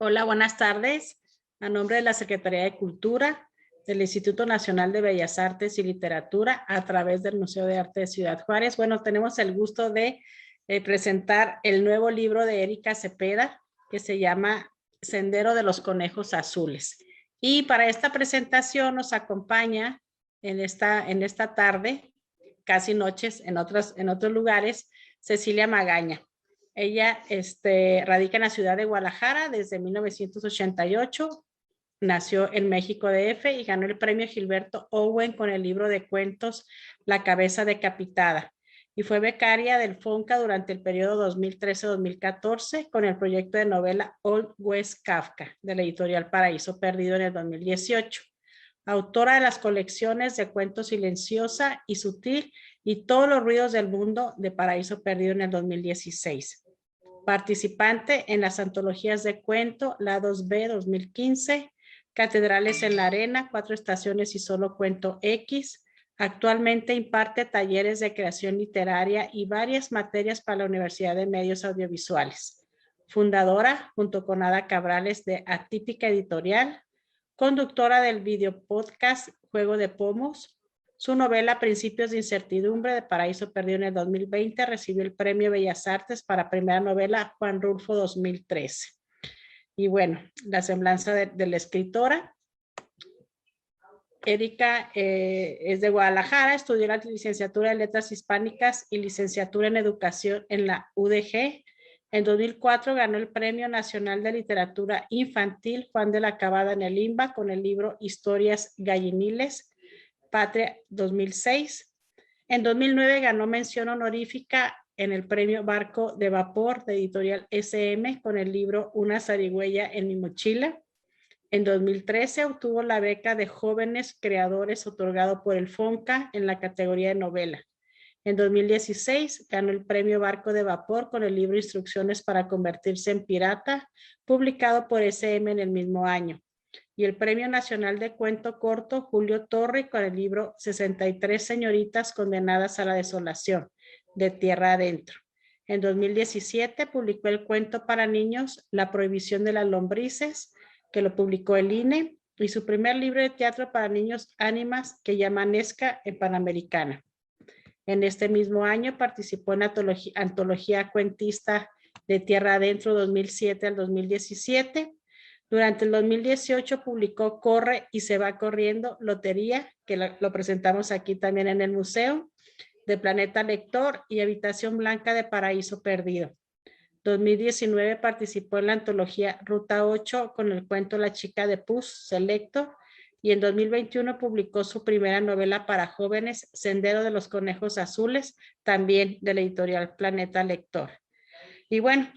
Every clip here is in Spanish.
Hola, buenas tardes. A nombre de la Secretaría de Cultura del Instituto Nacional de Bellas Artes y Literatura, a través del Museo de Arte de Ciudad Juárez, bueno, tenemos el gusto de presentar el nuevo libro de Erika Cepeda, que se llama Sendero de los Conejos Azules. Y para esta presentación nos acompaña en esta tarde, casi noches, en otros lugares, Cecilia Magaña. Ella radica en la ciudad de Guadalajara desde 1988, nació en México DF y ganó el premio Gilberto Owen con el libro de cuentos La cabeza decapitada. Y fue becaria del FONCA durante el periodo 2013-2014 con el proyecto de novela Old West Kafka de la editorial Paraíso Perdido en el 2018. Autora de las colecciones de cuentos Silenciosa y Sutil y Todos los ruidos del mundo de Paraíso Perdido en el 2016. Participante en las antologías de cuento Lados B 2015, Catedrales en la Arena, 4 estaciones y solo cuento X. Actualmente imparte talleres de creación literaria y varias materias para la Universidad de Medios Audiovisuales. Fundadora, junto con Ada Cabrales, de Atípica Editorial. Conductora del video podcast Juego de Pomos. Su novela Principios de Incertidumbre de Paraíso Perdido en el 2020 recibió el Premio Bellas Artes para primera novela Juan Rulfo 2013. Y bueno, la semblanza de la escritora. Erika es de Guadalajara, estudió la licenciatura en Letras Hispánicas y licenciatura en Educación en la UDG. En 2004 ganó el Premio Nacional de Literatura Infantil Juan de la Cabada en el IMBA con el libro Historias Galliniles, Patria 2006. En 2009 ganó mención honorífica en el premio Barco de Vapor de editorial SM con el libro Una zarigüeya en mi mochila. En 2013 obtuvo la beca de jóvenes creadores otorgado por el FONCA en la categoría de novela. En 2016 ganó el premio Barco de Vapor con el libro Instrucciones para convertirse en pirata, publicado por SM en el mismo año. Y el Premio Nacional de Cuento Corto Julio Torre con el libro 63 señoritas condenadas a la desolación, de tierra adentro. En 2017 publicó el cuento para niños La prohibición de las lombrices, que lo publicó el INE, y su primer libro de teatro para niños Ánimas, que llama Nesca en Panamericana. En este mismo año participó en la antología cuentista de Tierra Adentro 2007 al 2017. Durante el 2018 publicó Corre y se va corriendo, Lotería, que lo presentamos aquí también en el museo, de Planeta Lector, y Habitación Blanca de Paraíso Perdido. 2019 participó en la antología Ruta 8 con el cuento La chica de Pus, Selecto, y en 2021 publicó su primera novela para jóvenes, Sendero de los Conejos Azules, también de la editorial Planeta Lector. Y bueno,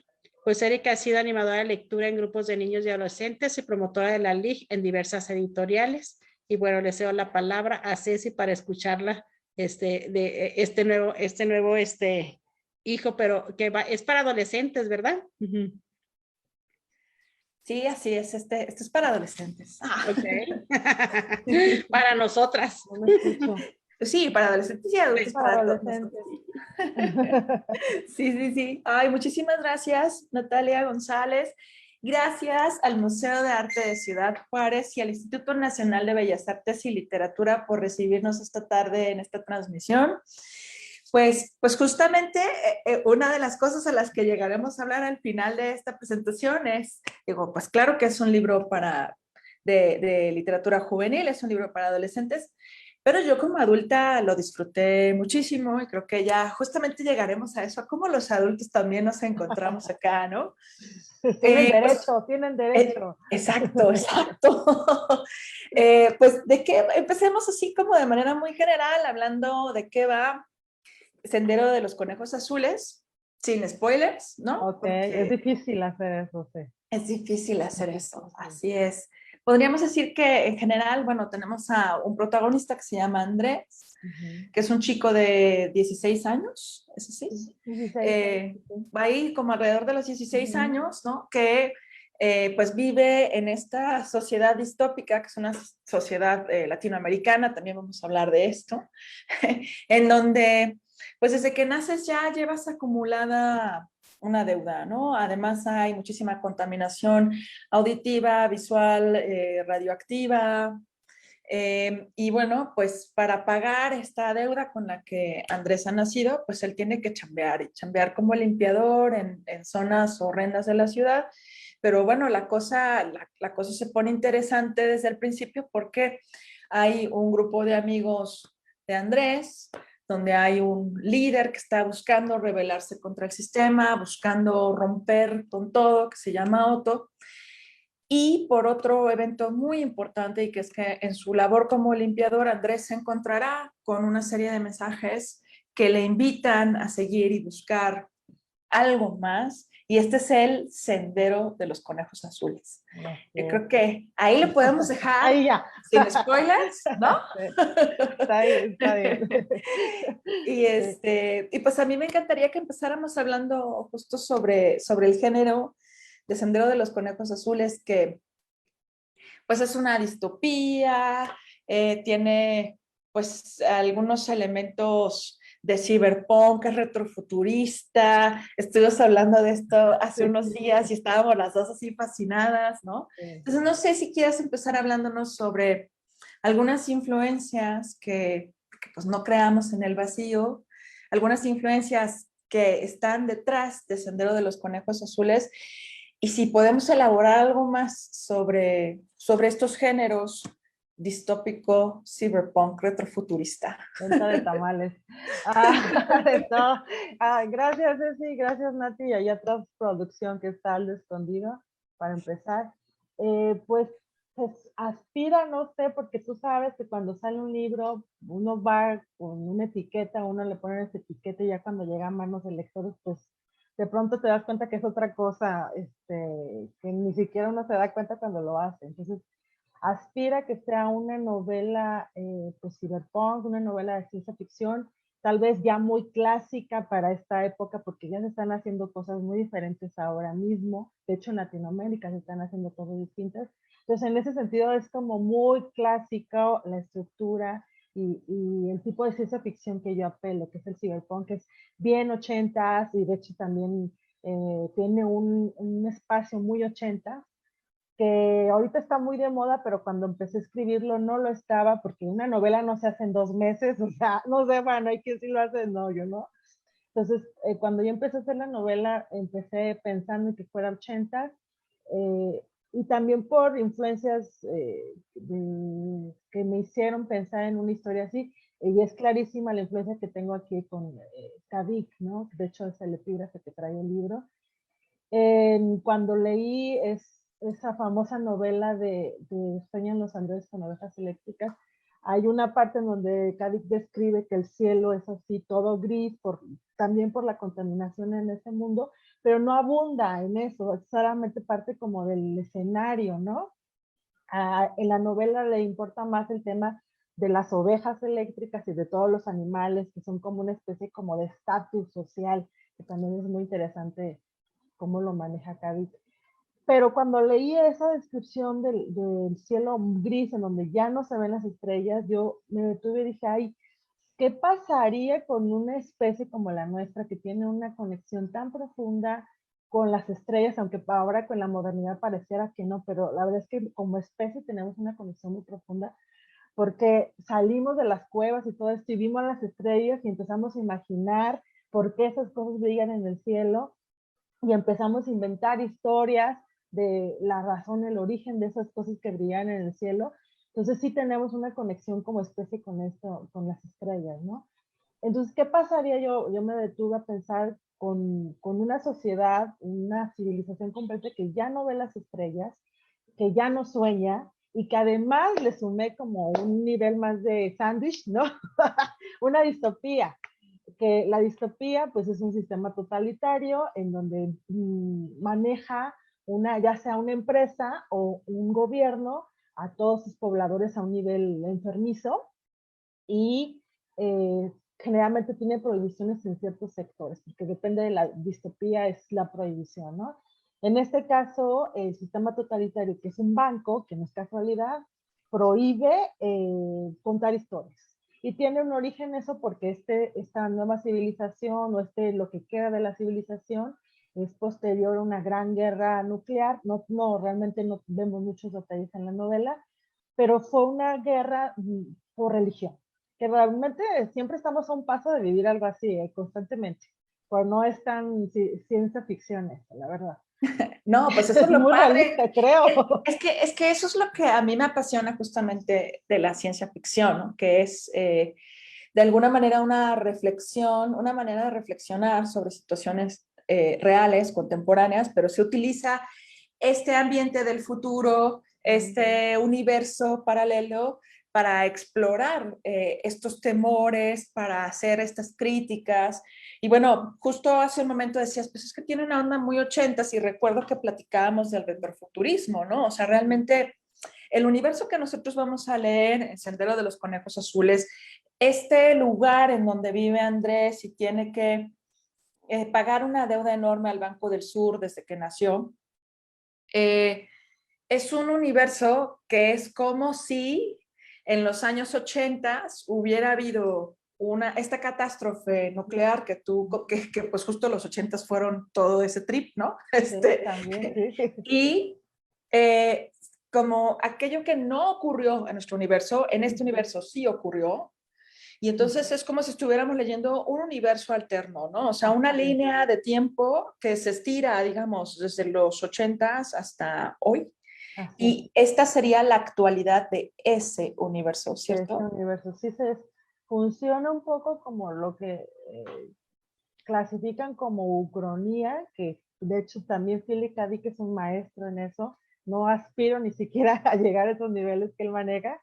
pues Erika ha sido animadora de lectura en grupos de niños y adolescentes y promotora de la LIG en diversas editoriales. Y bueno, le cedo la palabra a Ceci para escucharla de este nuevo hijo, pero que es para adolescentes, ¿verdad? Uh-huh. Sí, así es. Este es para adolescentes. Ok. Para nosotras. No me escucho. Sí, para adolescentes y adultos. Para adolescentes. Sí. Ay, muchísimas gracias, Natalia González. Gracias al Museo de Arte de Ciudad Juárez y al Instituto Nacional de Bellas Artes y Literatura por recibirnos esta tarde en esta transmisión. Pues justamente una de las cosas a las que llegaremos a hablar al final de esta presentación es, pues claro que es un libro de literatura juvenil, es un libro para adolescentes, pero yo como adulta lo disfruté muchísimo y creo que ya justamente llegaremos a eso, a cómo los adultos también nos encontramos acá, ¿no? Tienen derecho. Exacto. Pues de qué, empecemos así como de manera muy general, hablando de qué va Sendero de los Conejos Azules, sin spoilers, ¿no? Ok, es difícil hacer eso, sí. Es difícil hacer eso, así es. Podríamos decir que en general, bueno, tenemos a un protagonista que se llama Andrés, que es un chico de 16 años, ¿es así? 16. Va ahí como alrededor de los 16 años, ¿no? Que pues vive en esta sociedad distópica, que es una sociedad latinoamericana, también vamos a hablar de esto, en donde pues desde que naces ya llevas acumulada una deuda, ¿no? Además hay muchísima contaminación auditiva, visual, radioactiva. Y bueno, pues para pagar esta deuda con la que Andrés ha nacido, pues él tiene que chambear y chambear como limpiador en zonas horrendas de la ciudad. Pero bueno, la cosa se pone interesante desde el principio porque hay un grupo de amigos de Andrés, donde hay un líder que está buscando rebelarse contra el sistema, buscando romper con todo, que se llama Otto. Y por otro evento muy importante, y que es que en su labor como limpiador, Andrés se encontrará con una serie de mensajes que le invitan a seguir y buscar algo más. Y este es el Sendero de los Conejos Azules. Yo creo que ahí lo podemos dejar Ahí ya. sin spoilers, ¿no? Está bien, está bien. Y pues a mí me encantaría que empezáramos hablando justo sobre el género de Sendero de los Conejos Azules, que pues es una distopía, tiene pues algunos elementos de cyberpunk, es retrofuturista. Estuvimos hablando de esto hace unos días y estábamos las dos así fascinadas, ¿no? Entonces no sé si quieres empezar hablándonos sobre algunas influencias que pues no creamos en el vacío, algunas influencias que están detrás de Sendero de los Conejos Azules, y si podemos elaborar algo más sobre estos géneros distópico, cyberpunk, retrofuturista. Venta de tamales. No. Gracias, Ceci, gracias, Nati, y a toda producción que está al escondido, para empezar. Pues aspira, no sé, porque tú sabes que cuando sale un libro, uno va con una etiqueta, uno le pone esa etiqueta y ya cuando llega a manos de lectores, pues de pronto te das cuenta que es otra cosa, que ni siquiera uno se da cuenta cuando lo hace. Entonces, aspira que sea una novela pues cyberpunk, una novela de ciencia ficción, tal vez ya muy clásica para esta época, porque ya se están haciendo cosas muy diferentes ahora mismo. De hecho, en Latinoamérica se están haciendo cosas distintas. Entonces, en ese sentido, es como muy clásica la estructura y el tipo de ciencia ficción que yo apelo, que es el cyberpunk, que es bien ochentas y de hecho también tiene un espacio muy ochentas, que ahorita está muy de moda, pero cuando empecé a escribirlo no lo estaba, porque una novela no se hace en 2 meses, o sea, no sé, bueno, hay quien sí lo hace, no, yo no. Entonces, cuando yo empecé a hacer la novela, empecé pensando en que fuera 80, y también por influencias que me hicieron pensar en una historia así, y es clarísima la influencia que tengo aquí con Kavik, ¿no? De hecho, es el epígrafe que trae el libro. Cuando leí esa famosa novela de Sueñan los androides con ovejas eléctricas, hay una parte en donde Cádiz describe que el cielo es así todo gris, también por la contaminación en ese mundo, pero no abunda en eso, es solamente parte como del escenario, ¿no? En la novela le importa más el tema de las ovejas eléctricas y de todos los animales, que son como una especie como de estatus social, que también es muy interesante cómo lo maneja Cádiz. Pero cuando leí esa descripción del cielo gris, en donde ya no se ven las estrellas, yo me detuve y dije, ay, ¿qué pasaría con una especie como la nuestra, que tiene una conexión tan profunda con las estrellas, aunque ahora con la modernidad pareciera que no, pero la verdad es que como especie tenemos una conexión muy profunda, porque salimos de las cuevas y todo esto y vimos las estrellas y empezamos a imaginar por qué esas cosas brillan en el cielo, y empezamos a inventar historias de la razón, el origen de esas cosas que brillan en el cielo. Entonces sí tenemos una conexión como especie con esto, con las estrellas, ¿no? Entonces, ¿qué pasaría? Yo me detuve a pensar con una sociedad, una civilización completa que ya no ve las estrellas, que ya no sueña, y que además le sumé como un nivel más de sándwich, ¿no? Una distopía, que la distopía pues es un sistema totalitario en donde maneja ya sea una empresa o un gobierno a todos sus pobladores a un nivel enfermizo, y generalmente tiene prohibiciones en ciertos sectores, porque depende de la distopía, es la prohibición, ¿no? En este caso, el sistema totalitario, que es un banco, que no es casualidad, prohíbe contar historias. Y tiene un origen eso porque esta nueva civilización, o lo que queda de la civilización, es posterior a una gran guerra nuclear. No, realmente no vemos muchos detalles en la novela, pero fue una guerra por religión, que realmente siempre estamos a un paso de vivir algo así, constantemente, pero no es tan ciencia ficción esto, la verdad. No, pues eso Es es lo muy padre. realista, creo. Es que eso es lo que a mí me apasiona justamente de la ciencia ficción, ¿no? Que es de alguna manera una reflexión, una manera de reflexionar sobre situaciones reales, contemporáneas, pero se utiliza este ambiente del futuro, este universo paralelo para explorar estos temores, para hacer estas críticas. Y bueno, justo hace un momento decías, pues es que tiene una onda muy ochentas y recuerdo que platicábamos del retrofuturismo, ¿no? O sea, realmente el universo que nosotros vamos a leer, El Sendero de los Conejos Azules, este lugar en donde vive Andrés y tiene que pagar una deuda enorme al Banco del Sur desde que nació, es un universo que es como si en los años 80 hubiera habido esta catástrofe nuclear que pues justo los 80 fueron todo ese trip, ¿no? Sí, también, sí. Y como aquello que no ocurrió en nuestro universo, en este universo sí ocurrió. Y entonces es como si estuviéramos leyendo un universo alterno, ¿no? O sea, una línea de tiempo que se estira, digamos, desde los 80s hasta hoy. Y esta sería la actualidad de ese universo, ¿cierto? De ese universo. Sí, funciona un poco como lo que clasifican como ucronía, que de hecho también Philip K. Dick es un maestro en eso. No aspiro ni siquiera a llegar a esos niveles que él maneja,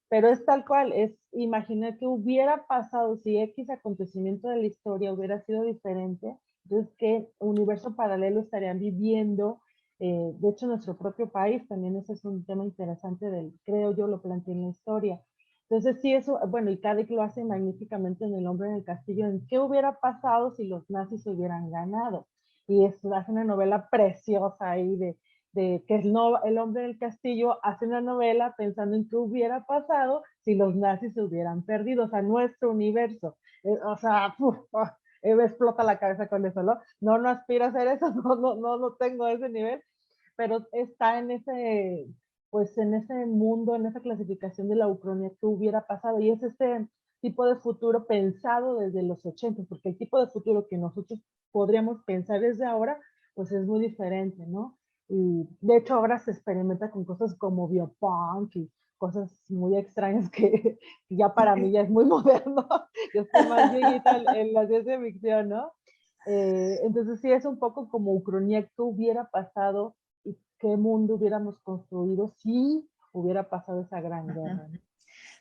pero es tal cual, es imaginar que hubiera pasado si X acontecimiento de la historia hubiera sido diferente, entonces qué universo paralelo estarían viviendo. De hecho, nuestro propio país también ese es un tema interesante creo yo, lo planteé en la historia. Entonces sí, eso, bueno, y Cadec lo hace magníficamente en El Hombre en el Castillo, en qué hubiera pasado si los nazis hubieran ganado. Y hace una novela preciosa ahí de que el hombre del castillo hace una novela pensando en qué hubiera pasado si los nazis se hubieran perdido, o sea, nuestro universo. O sea, me explota la cabeza con eso, ¿no? No aspiro a hacer eso, no tengo ese nivel, pero está en ese, pues en ese mundo, en esa clasificación de la ucronía que hubiera pasado, y es este tipo de futuro pensado desde los 80, porque el tipo de futuro que nosotros podríamos pensar desde ahora, pues es muy diferente, ¿no? Y de hecho ahora se experimenta con cosas como biopunk y cosas muy extrañas que ya para mí ya es muy moderno. Yo estoy más viejita en la ciencia ficción, ¿no? Entonces sí es un poco como ucronía que hubiera pasado y qué mundo hubiéramos construido si hubiera pasado esa gran guerra.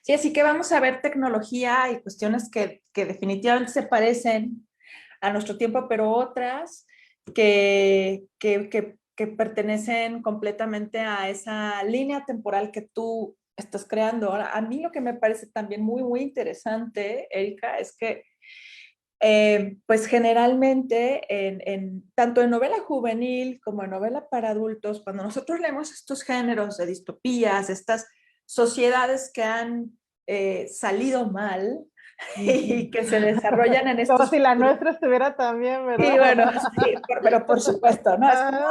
Sí, así que vamos a ver tecnología y cuestiones que definitivamente se parecen a nuestro tiempo, pero otras que pertenecen completamente a esa línea temporal que tú estás creando. Ahora, a mí lo que me parece también muy, muy interesante, Erika, es que pues generalmente tanto en novela juvenil como en novela para adultos, cuando nosotros leemos estos géneros de distopías, estas sociedades que han salido mal y que se desarrollan en Como estos si la futuros. nuestra estuviera también, ¿verdad? Sí, bueno, sí, pero por supuesto, ¿no? Es como,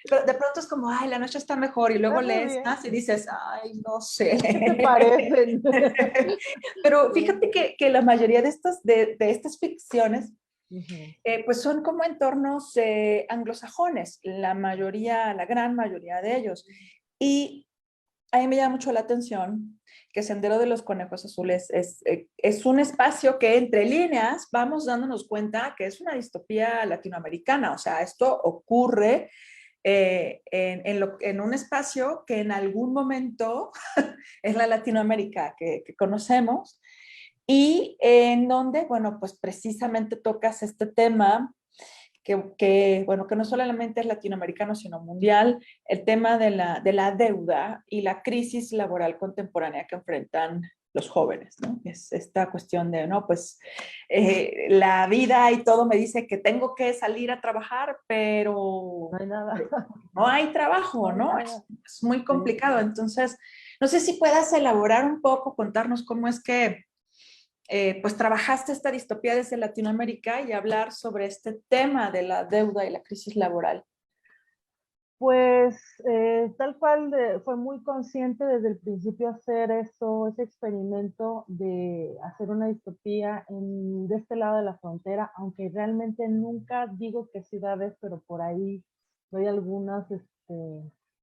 pero de pronto es como, ay, la nuestra está mejor, y luego Está muy lees bien. más y dices, ay, no sé. ¿Qué se parecen? Pero fíjate que la mayoría de estas ficciones, Uh-huh. pues son como entornos anglosajones, la mayoría, la gran mayoría de ellos. Y a mí me llama mucho la atención que Sendero de los Conejos Azules es un espacio que entre líneas vamos dándonos cuenta que es una distopía latinoamericana. O sea, esto ocurre en un espacio que en algún momento es la Latinoamérica que conocemos y en donde, bueno, pues precisamente tocas este tema bueno, que no solamente es latinoamericano, sino mundial, el tema de la deuda y la crisis laboral contemporánea que enfrentan los jóvenes, ¿no? Es esta cuestión de, no, pues la vida y todo me dice que tengo que salir a trabajar, pero No hay nada. no hay trabajo, No hay ¿no? nada. Es muy complicado. Entonces, no sé si puedas elaborar un poco, contarnos cómo es que pues trabajaste esta distopía desde Latinoamérica y hablar sobre este tema de la deuda y la crisis laboral. Pues tal cual fue muy consciente desde el principio hacer eso, ese experimento de hacer una distopía de este lado de la frontera, aunque realmente nunca digo qué ciudades, pero por ahí doy algunas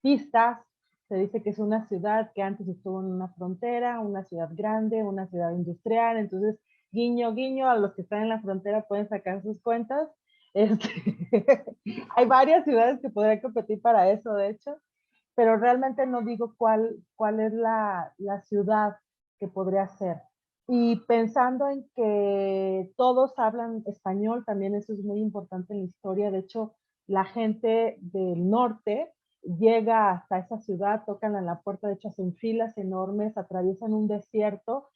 pistas. Se dice que es una ciudad que antes estuvo en una frontera, una ciudad grande, una ciudad industrial, entonces guiño, guiño, a los que están en la frontera pueden sacar sus cuentas. Este, hay varias ciudades que podrían competir para eso, de hecho, pero realmente no digo cuál es la ciudad que podría ser. Y pensando en que todos hablan español, también eso es muy importante en la historia. De hecho, la gente del norte llega hasta esa ciudad, tocan a la puerta, de hecho hacen filas enormes, atraviesan un desierto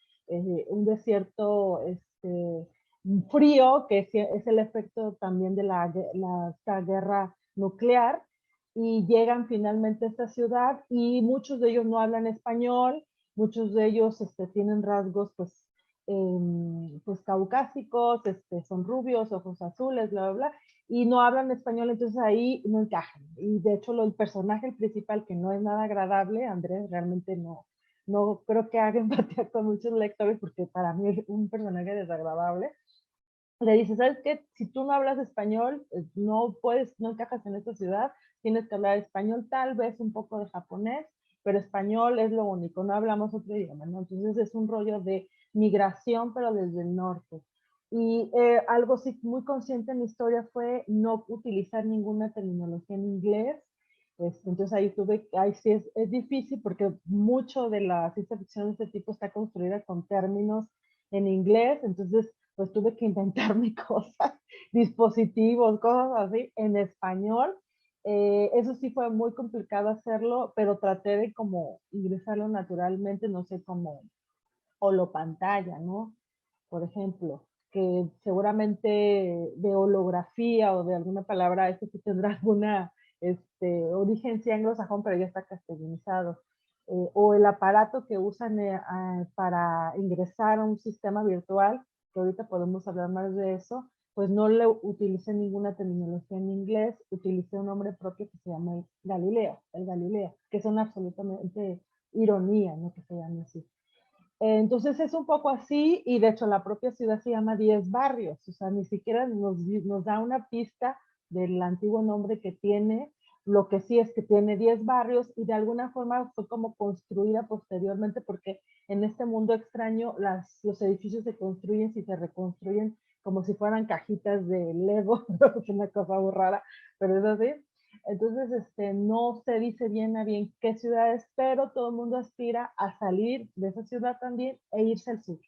frío, que es el efecto también de esta guerra nuclear, y llegan finalmente a esta ciudad y muchos de ellos no hablan español, muchos de ellos tienen rasgos pues caucásicos, son rubios, ojos azules, bla, bla, bla, y no hablan español, entonces ahí no encajan. Y de hecho el personaje principal, que no es nada agradable, Andrés, realmente no creo que haga empatía con muchos lectores porque para mí es un personaje desagradable. Le dice, ¿sabes qué? Si tú no hablas español, no encajas en esta ciudad, tienes que hablar español, tal vez un poco de japonés, pero español es lo único, no hablamos otro idioma, ¿no? Entonces es un rollo de migración, pero desde el norte. Y algo sí muy consciente en la historia fue no utilizar ninguna terminología en inglés. Entonces ahí sí es difícil porque mucho de la ciencia ficción de este tipo está construida con términos en inglés, entonces pues tuve que inventarme cosas, dispositivos, cosas así en español. Eso sí fue muy complicado hacerlo, pero traté de como ingresarlo naturalmente, no sé, como holopantalla, ¿no? Por ejemplo, que seguramente de holografía o de alguna palabra, esto sí tendrá alguna origen sí anglosajón, pero ya está castellanizado. O el aparato que usan para ingresar a un sistema virtual, que ahorita podemos hablar más de eso, pues no le utilicé ninguna terminología en inglés, utilicé un nombre propio que se llama el Galileo, que son absolutamente ironía, ¿no? Que se llame así. Entonces es un poco así, y de hecho la propia ciudad se llama 10 barrios, o sea, ni siquiera nos da una pista del antiguo nombre que tiene. Lo que sí es que tiene 10 barrios y de alguna forma fue como construida posteriormente, porque en este mundo extraño los edificios se construyen y se reconstruyen como si fueran cajitas de Lego, es una cosa muy rara, pero es así. Entonces, no se dice bien a bien qué ciudad es, pero todo el mundo aspira a salir de esa ciudad también e irse al sur.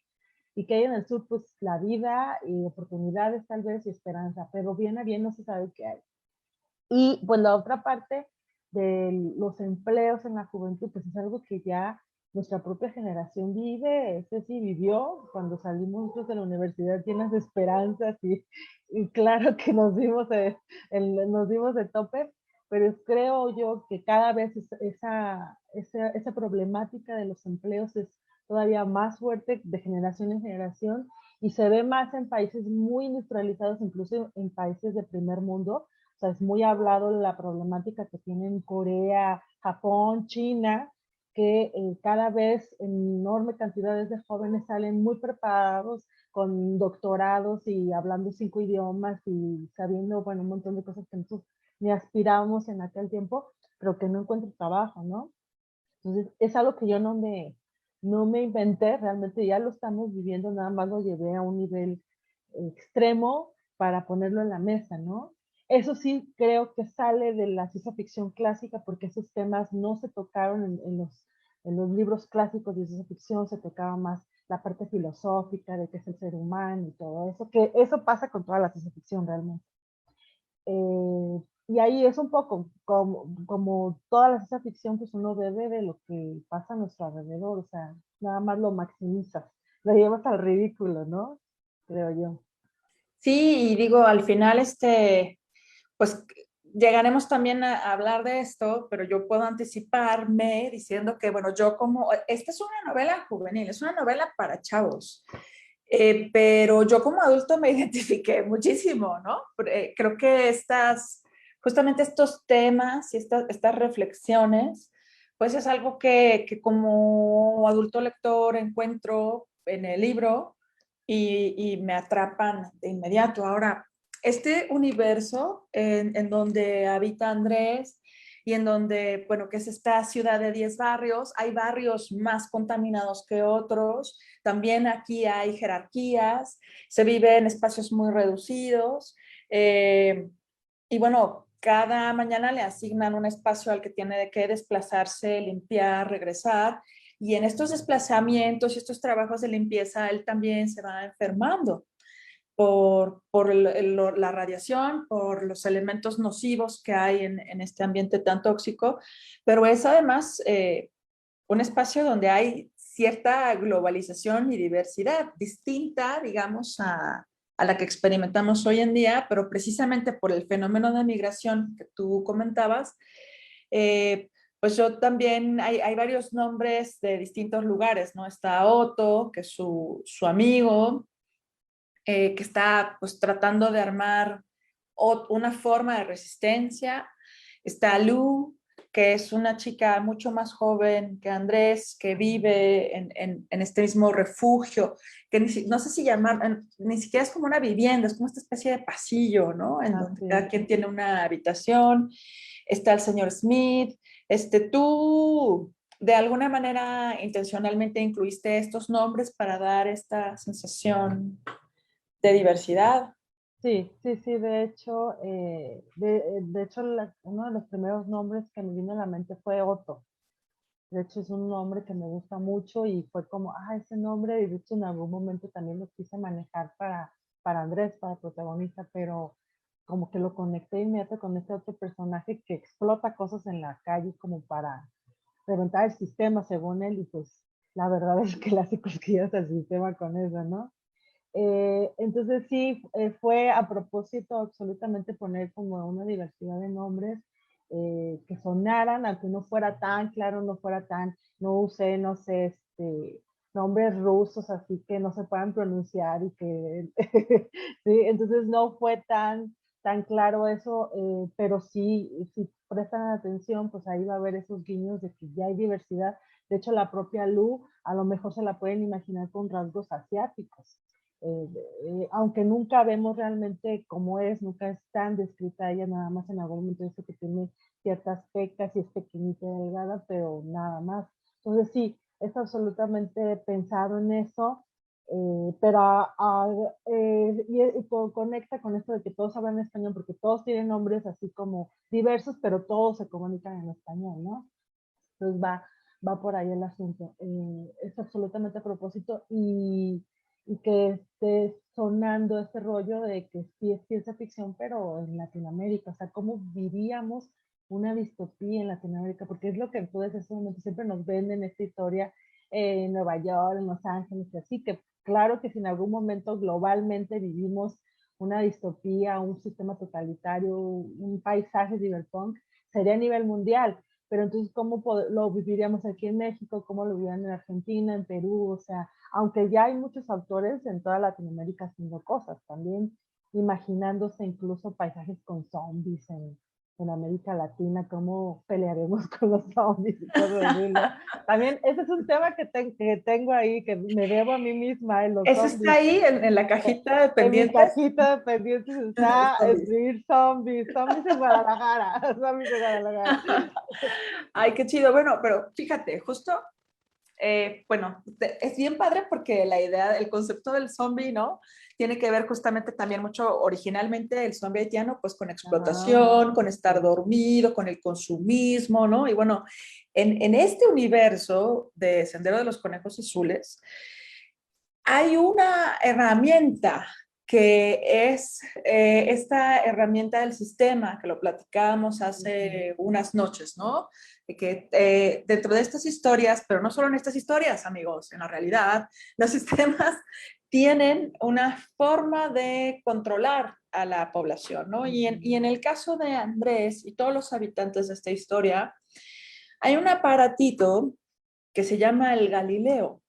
Y que hay en el sur, pues, la vida y oportunidades tal vez y esperanza, pero bien a bien no se sabe qué hay. Y pues la otra parte de los empleos en la juventud, pues es algo que ya nuestra propia generación vive, sí vivió cuando salimos nosotros de la universidad llenas de esperanzas y claro que nos dimos de tope, pero creo yo que cada vez esa problemática de los empleos es todavía más fuerte de generación en generación y se ve más en países muy industrializados, incluso en países de primer mundo. O sea, es muy hablado la problemática que tienen Corea, Japón, China, que cada vez enorme cantidades de jóvenes salen muy preparados con doctorados y hablando 5 idiomas y sabiendo, bueno, un montón de cosas que nosotros ni aspirábamos en aquel tiempo, pero que no encuentran trabajo, ¿no? Entonces, es algo que yo no me inventé, realmente ya lo estamos viviendo, nada más lo llevé a un nivel extremo para ponerlo en la mesa, ¿no? Eso sí creo que sale de la ciencia ficción clásica porque esos temas no se tocaron en los libros clásicos de ciencia ficción, se tocaba más la parte filosófica de qué es el ser humano y todo eso, que eso pasa con toda la ciencia ficción realmente. Y ahí es un poco como toda la ciencia ficción, pues uno bebe de lo que pasa a nuestro alrededor, o sea, nada más lo maximizas, lo llevas al ridículo, ¿no? Creo yo. Sí, y digo, al final, pues llegaremos también a hablar de esto, pero yo puedo anticiparme diciendo que, bueno, esta es una novela juvenil, es una novela para chavos. Pero yo como adulto me identifiqué muchísimo, ¿no? Creo que justamente estos temas y estas reflexiones, pues es algo que como adulto lector encuentro en el libro y me atrapan de inmediato. Ahora, este universo en donde habita Andrés y en donde, bueno, que es esta ciudad de 10 barrios, hay barrios más contaminados que otros, también aquí hay jerarquías, se vive en espacios muy reducidos y bueno, cada mañana le asignan un espacio al que tiene que desplazarse, limpiar, regresar. Y en estos desplazamientos y estos trabajos de limpieza, él también se va enfermando por la radiación, por los elementos nocivos que hay en este ambiente tan tóxico, pero es además un espacio donde hay cierta globalización y diversidad distinta, digamos, a la que experimentamos hoy en día, pero precisamente por el fenómeno de migración que tú comentabas, pues yo también, hay varios nombres de distintos lugares, ¿no? Está Otto, que es su amigo, que está pues tratando de armar una forma de resistencia. Está Lu, que es una chica mucho más joven que Andrés, que vive en este mismo refugio, que no sé si llamar, ni siquiera es como una vivienda, es como esta especie de pasillo, ¿no? En donde cada quien tiene una habitación. Está el señor Smith. Tú de alguna manera intencionalmente incluiste estos nombres para dar esta sensación de diversidad. Sí, sí, sí, de hecho, de hecho uno de los primeros nombres que me vino a la mente fue Otto. De hecho, es un nombre que me gusta mucho y fue como, ese nombre, y de hecho en algún momento también lo quise manejar para Andrés, para el protagonista, pero como que lo conecté inmediato con este otro personaje que explota cosas en la calle como para reventar el sistema, según él, y pues la verdad es que le hace cosquillas al sistema con eso, ¿no? Entonces sí, fue a propósito absolutamente poner como una diversidad de nombres que sonaran, aunque no fuera tan claro, no fuera tan, no usé, no sé, nombres rusos así que no se puedan pronunciar y que, sí, entonces no fue tan claro eso, pero sí, si prestan atención, pues ahí va a haber esos guiños de que ya hay diversidad. De hecho, la propia Lu, a lo mejor se la pueden imaginar con rasgos asiáticos. Aunque nunca vemos realmente cómo es, nunca es tan descrita ella, nada más en algún momento dice que tiene ciertas pecas y es pequeñita y delgada, pero nada más. Entonces sí, es absolutamente pensado en eso, pero conecta con esto de que todos hablan español, porque todos tienen nombres así como diversos, pero todos se comunican en español, ¿no? Entonces va por ahí el asunto. Es absolutamente a propósito y que esté sonando este rollo de que sí es ciencia ficción, pero en Latinoamérica. O sea, ¿cómo vivíamos una distopía en Latinoamérica? Porque es lo que tú desde ese momento siempre nos venden esta historia en Nueva York, en Los Ángeles, y así que claro que si en algún momento globalmente vivimos una distopía, un sistema totalitario, un paisaje cyberpunk, sería a nivel mundial. Pero entonces, ¿cómo lo viviríamos aquí en México? ¿Cómo lo vivían en Argentina, en Perú? O sea, aunque ya hay muchos autores en toda Latinoamérica haciendo cosas, también imaginándose incluso paisajes con zombies en América Latina, cómo pelearemos con los zombies y cosas así, ¿no? También ese es un tema que tengo ahí, que me debo a mí misma, en los Eso zombies. está ahí en la cajita de pendientes. En mi cajita de pendientes está escribir zombies en Guadalajara, zombies en Guadalajara. Ay, qué chido. Bueno, pero fíjate, justo, bueno, es bien padre porque la idea, el concepto del zombie, ¿no? Tiene que ver justamente también mucho, originalmente el zombie haitiano, pues con explotación, con estar dormido, con el consumismo, ¿no? Y bueno, en este universo de Sendero de los Conejos Azules, hay una herramienta que es esta herramienta del sistema, que lo platicábamos hace unas noches, ¿no? Que dentro de estas historias, pero no solo en estas historias, amigos, en la realidad, los sistemas tienen una forma de controlar a la población, ¿no? Y en el caso de Andrés y todos los habitantes de esta historia, hay un aparatito que se llama el Galileo.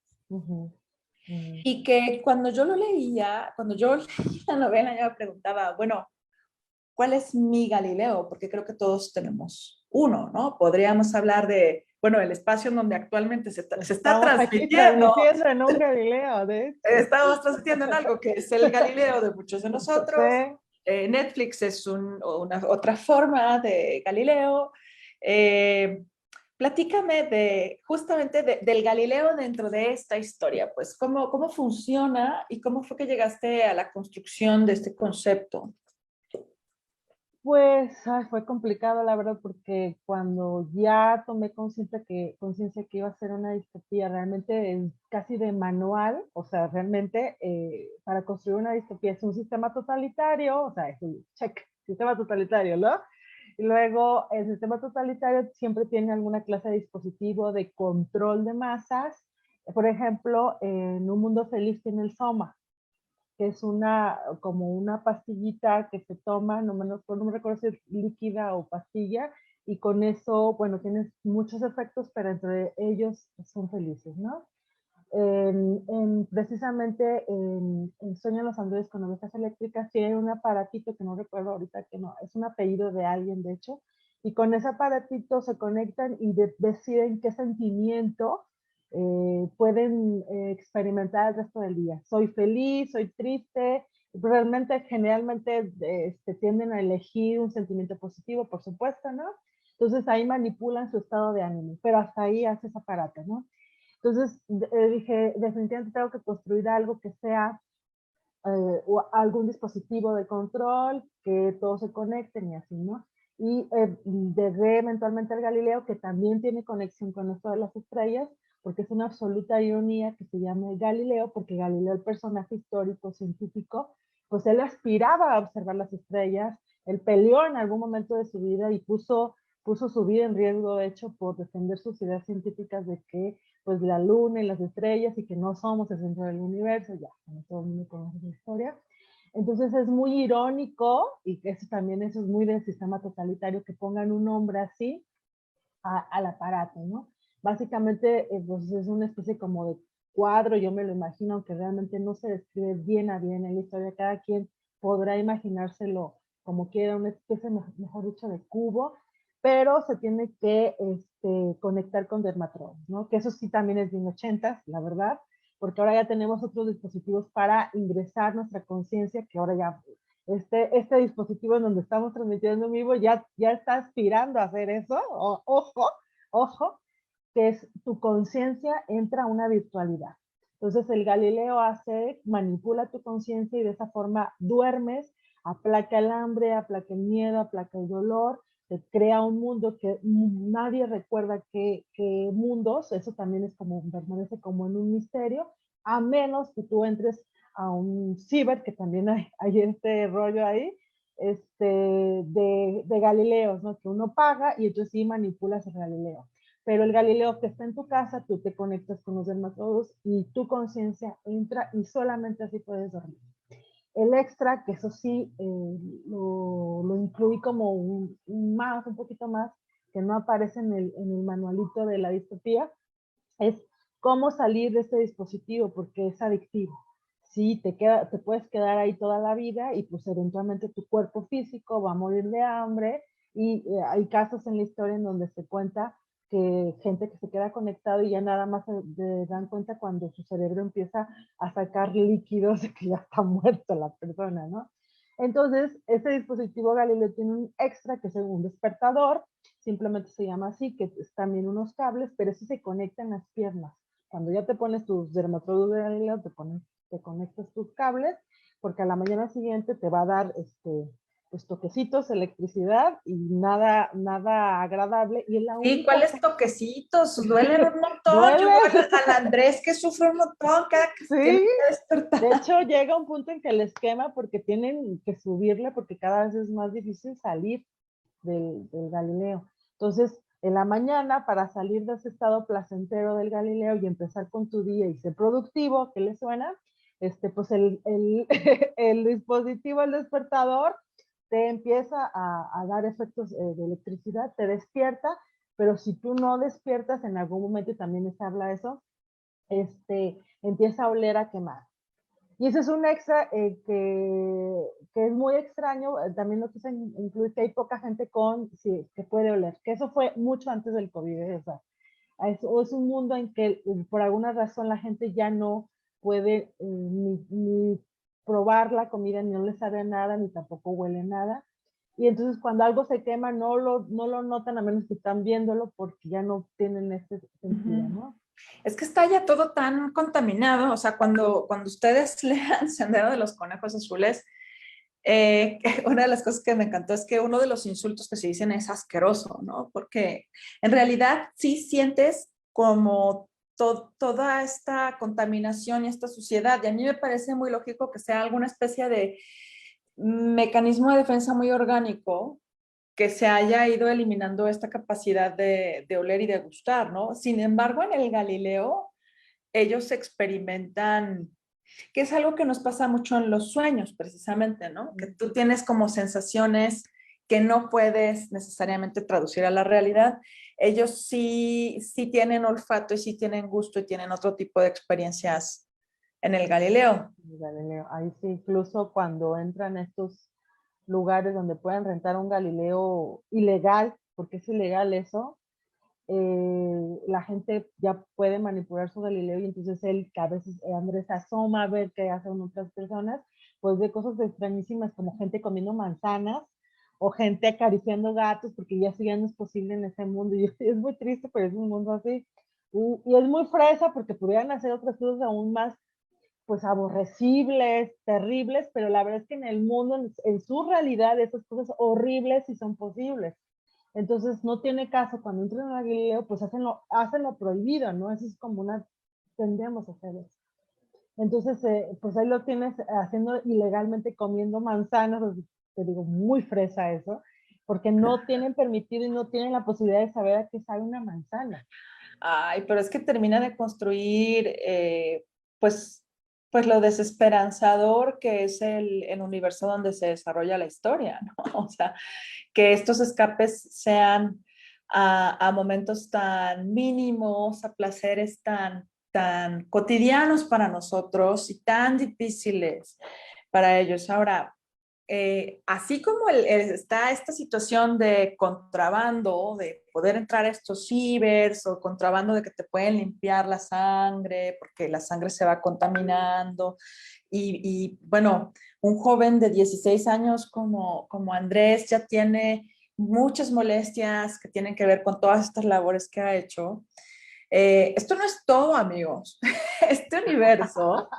Y que cuando yo lo leía, cuando yo leía la novela, yo me preguntaba, bueno, ¿cuál es mi Galileo? Porque creo que todos tenemos uno, ¿no? Podríamos hablar de, bueno, el espacio en donde actualmente se está Estamos aquí transmitiendo. transmitiendo en un Galileo, de hecho. Estamos transmitiendo en algo que es el Galileo de muchos de nosotros. Sí. Netflix es otra forma de Galileo. Platícame justamente del Galileo dentro de esta historia, pues, ¿cómo funciona y cómo fue que llegaste a la construcción de este concepto? Pues fue complicado, la verdad, porque cuando ya tomé conciencia que iba a ser una distopía realmente casi de manual, o sea, realmente para construir una distopía es un sistema totalitario, o sea, es un check, sistema totalitario, ¿no? Y luego el sistema totalitario siempre tiene alguna clase de dispositivo de control de masas. Por ejemplo, en Un Mundo Feliz tiene el Soma, que es como una pastillita que se toma, no me recuerdo si es líquida o pastilla, y con eso, bueno, tienes muchos efectos, pero entre ellos son felices, ¿no? Precisamente en Sueño en los Androides con Ovejas Eléctricas tiene un aparatito que no recuerdo ahorita, que no, es un apellido de alguien, de hecho, y con ese aparatito se conectan y deciden qué sentimiento pueden experimentar el resto del día. Soy feliz, soy triste, realmente generalmente tienden a elegir un sentimiento positivo, por supuesto, ¿no? Entonces ahí manipulan su estado de ánimo, pero hasta ahí hace ese aparato, ¿no? Entonces dije, definitivamente tengo que construir algo que sea o algún dispositivo de control, que todos se conecten y así, ¿no? Y llegué eventualmente al Galileo, que también tiene conexión con esto de las estrellas, porque es una absoluta ironía que se llame Galileo, porque Galileo, el personaje histórico, científico, pues él aspiraba a observar las estrellas, él peleó en algún momento de su vida y puso su vida en riesgo, de hecho, por defender sus ideas científicas de que pues la luna y las estrellas y que no somos el centro del universo, ya, como todo el mundo conoce esa historia. Entonces es muy irónico y eso también eso es muy del sistema totalitario que pongan un nombre así al aparato, ¿no? Básicamente pues es una especie como de cuadro, yo me lo imagino, aunque realmente no se describe bien a bien en la historia, cada quien podrá imaginárselo como quiera, una especie, mejor dicho, de cubo, pero se tiene que conectar con Dermatronic, ¿no? Que eso sí también es bien 80s, la verdad, porque ahora ya tenemos otros dispositivos para ingresar nuestra conciencia, que ahora ya este dispositivo en donde estamos transmitiendo en vivo ya está aspirando a hacer eso, ojo, que es tu conciencia entra a una virtualidad. Entonces el Galileo manipula tu conciencia y de esa forma duermes, aplaca el hambre, aplaca el miedo, aplaca el dolor, te crea un mundo que nadie recuerda qué mundos, eso también es como, permanece como en un misterio, a menos que tú entres a un ciber, que también hay este rollo ahí, de Galileos, ¿no? Que uno paga y entonces sí manipulas el Galileo. Pero el Galileo que está en tu casa, tú te conectas con los dermatodos y tu conciencia entra y solamente así puedes dormir. El extra, que eso sí lo incluí como un poquito más, que no aparece en el manualito de la distopía, es cómo salir de este dispositivo, porque es adictivo. Sí, te puedes quedar ahí toda la vida y pues eventualmente tu cuerpo físico va a morir de hambre y hay casos en la historia en donde se cuenta que gente que se queda conectado y ya nada más se dan cuenta cuando su cerebro empieza a sacar líquidos de que ya está muerta la persona, ¿no? Entonces, este dispositivo Galileo tiene un extra que es un despertador, simplemente se llama así, que es también unos cables, pero sí se conectan las piernas. Cuando ya te pones tus dermatodos de Galileo, te conectas tus cables, porque a la mañana siguiente te va a dar pues toquecitos, electricidad y nada agradable. Y es la Sí, única ¿cuáles toquecitos? Duelen un montón. Yo duele. veo al Andrés que sufre un montón cada que se tiene Sí, que despertar. de hecho llega un punto en que les quema porque tienen que subirle porque cada vez es más difícil salir del Galileo. Entonces, en la mañana, para salir de ese estado placentero del Galileo y empezar con tu día y ser productivo, ¿qué le suena? Pues el dispositivo, el despertador, te empieza a dar efectos de electricidad, te despierta, pero si tú no despiertas en algún momento, y también se habla de eso, empieza a oler a quemado. Y eso es un extra que es muy extraño. También lo quise incluir que hay poca gente sí, que puede oler, que eso fue mucho antes del COVID. O sea, es un mundo en que por alguna razón la gente ya no puede ni probar la comida, ni no le sabe a nada, ni tampoco huele nada. Y entonces cuando algo se quema no lo notan a menos que están viéndolo porque ya no tienen ese sentido, ¿no? Es que está ya todo tan contaminado, o sea, cuando ustedes lean Sendero de los Conejos Azules, una de las cosas que me encantó es que uno de los insultos que se dicen es asqueroso, ¿no? Porque en realidad sí sientes como toda esta contaminación y esta suciedad, y a mí me parece muy lógico que sea alguna especie de mecanismo de defensa muy orgánico que se haya ido eliminando esta capacidad de oler y de gustar, ¿no? Sin embargo, en el Galileo, ellos experimentan, que es algo que nos pasa mucho en los sueños, precisamente, ¿no? Que tú tienes como sensaciones que no puedes necesariamente traducir a la realidad. Ellos sí tienen olfato y sí tienen gusto y tienen otro tipo de experiencias en el Galileo. Galileo. Ahí sí, incluso cuando entran a estos lugares donde pueden rentar un Galileo ilegal, porque es ilegal eso, la gente ya puede manipular su Galileo y entonces él, que a veces Andrés asoma a ver qué hacen otras personas, pues ve cosas extrañísimas como gente comiendo manzanas o gente acariciando gatos, porque ya eso ya no es posible en ese mundo. Y es muy triste, pero es un mundo así. Y es muy fresa porque pudieran hacer otras cosas aún más pues aborrecibles, terribles, pero la verdad es que en el mundo, en su realidad, esas cosas horribles sí son posibles. Entonces no tiene caso cuando entran a Galileo, pues hacen lo prohibido, ¿no? Eso es como tendemos a hacer eso. Entonces, pues ahí lo tienes haciendo ilegalmente comiendo manzanas, te digo, muy fresa eso, porque no tienen permitido y no tienen la posibilidad de saber a qué sabe una manzana. Ay, pero es que termina de construir, pues, pues lo desesperanzador que es el universo donde se desarrolla la historia, ¿no? O sea, que estos escapes sean a momentos tan mínimos, a placeres tan cotidianos para nosotros y tan difíciles para ellos. Ahora, así como está esta situación de contrabando, de poder entrar a estos cibers o contrabando de que te pueden limpiar la sangre porque la sangre se va contaminando y bueno, un joven de 16 años como Andrés ya tiene muchas molestias que tienen que ver con todas estas labores que ha hecho. Esto no es todo, amigos. Este universo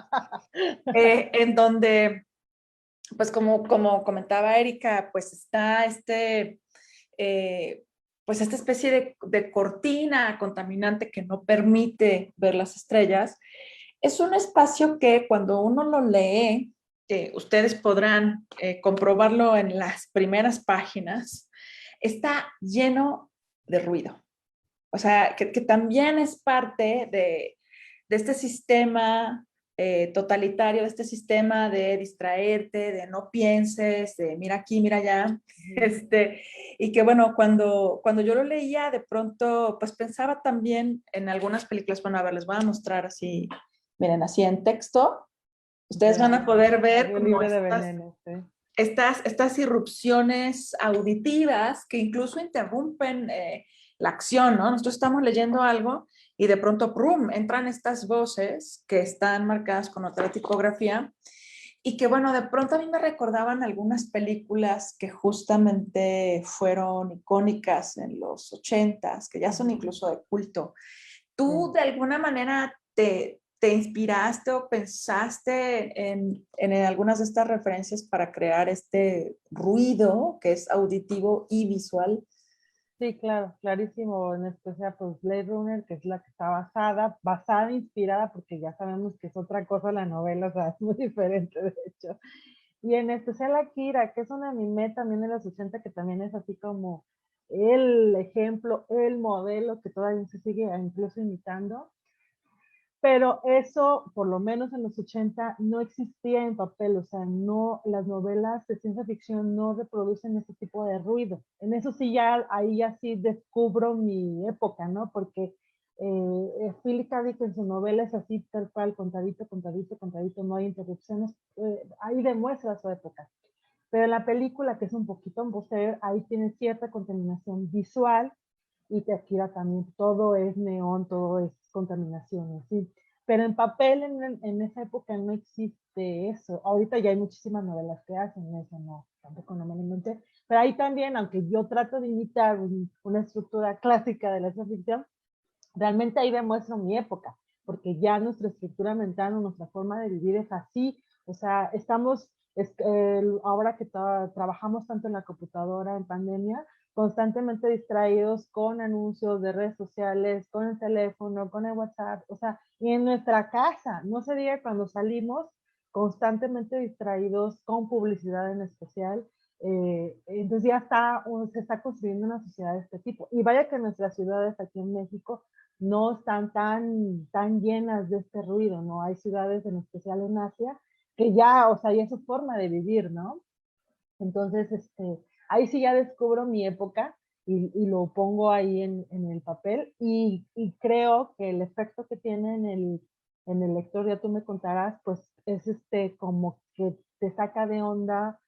en donde pues como comentaba Erika, pues está pues esta especie de cortina contaminante que no permite ver las estrellas. Es un espacio que cuando uno lo lee, ustedes podrán comprobarlo en las primeras páginas, está lleno de ruido. O sea, que también es parte de este sistema totalitario, de este sistema de distraerte, de no pienses, de mira aquí, mira allá. Y que bueno, cuando yo lo leía, de pronto, pues pensaba también en algunas películas. Bueno, a ver, les voy a mostrar así, miren, así en texto. Ustedes van a poder ver como libre de veneno, sí. estas irrupciones auditivas que incluso interrumpen la acción, ¿no? Nosotros estamos leyendo algo y de pronto, ¡prum!, entran estas voces que están marcadas con otra tipografía y que, bueno, de pronto a mí me recordaban algunas películas que justamente fueron icónicas en los 80s, que ya son incluso de culto. ¿Tú de alguna manera te inspiraste o pensaste en algunas de estas referencias para crear este ruido que es auditivo y visual? Sí, claro, clarísimo, en especial pues Blade Runner, que es la que está basada, inspirada, porque ya sabemos que es otra cosa la novela, o sea, es muy diferente de hecho. Y en especial Akira, que es un anime también de los 80 que también es así como el ejemplo, el modelo que todavía se sigue incluso imitando. Pero eso, por lo menos en los 80, no existía en papel, o sea, no, las novelas de ciencia ficción no reproducen ese tipo de ruido. En eso sí ya, ahí ya sí descubro mi época, ¿no? Porque Philip K. Dick en su novela es así, tal cual, contadito, contadito, contadito, no hay interrupciones. Ahí demuestra su época. Pero en la película, que es un poquito posterior, ahí tiene cierta contaminación visual, y Tequila también, todo es neón, todo es contaminación, ¿sí? Pero en papel en esa época no existe eso. Ahorita ya hay muchísimas novelas que hacen eso, no, tampoco no me lo inventé. Pero ahí también, aunque yo trato de imitar una estructura clásica de la ciencia ficción, realmente ahí demuestro mi época, porque ya nuestra estructura mental, nuestra forma de vivir es así. O sea, estamos, ahora que trabajamos tanto en la computadora en pandemia, constantemente distraídos con anuncios de redes sociales, con el teléfono, con el WhatsApp, o sea, y en nuestra casa, no se diga cuando salimos, constantemente distraídos con publicidad en especial. Entonces ya se está construyendo una sociedad de este tipo. Y vaya que nuestras ciudades aquí en México no están tan llenas de este ruido, ¿no? Hay ciudades, en especial en Asia, que ya, o sea, ya es su forma de vivir, ¿no? Entonces, ahí sí ya descubro mi época y lo pongo ahí en el papel y creo que el efecto que tiene en el lector, ya tú me contarás, pues es como que te saca de onda,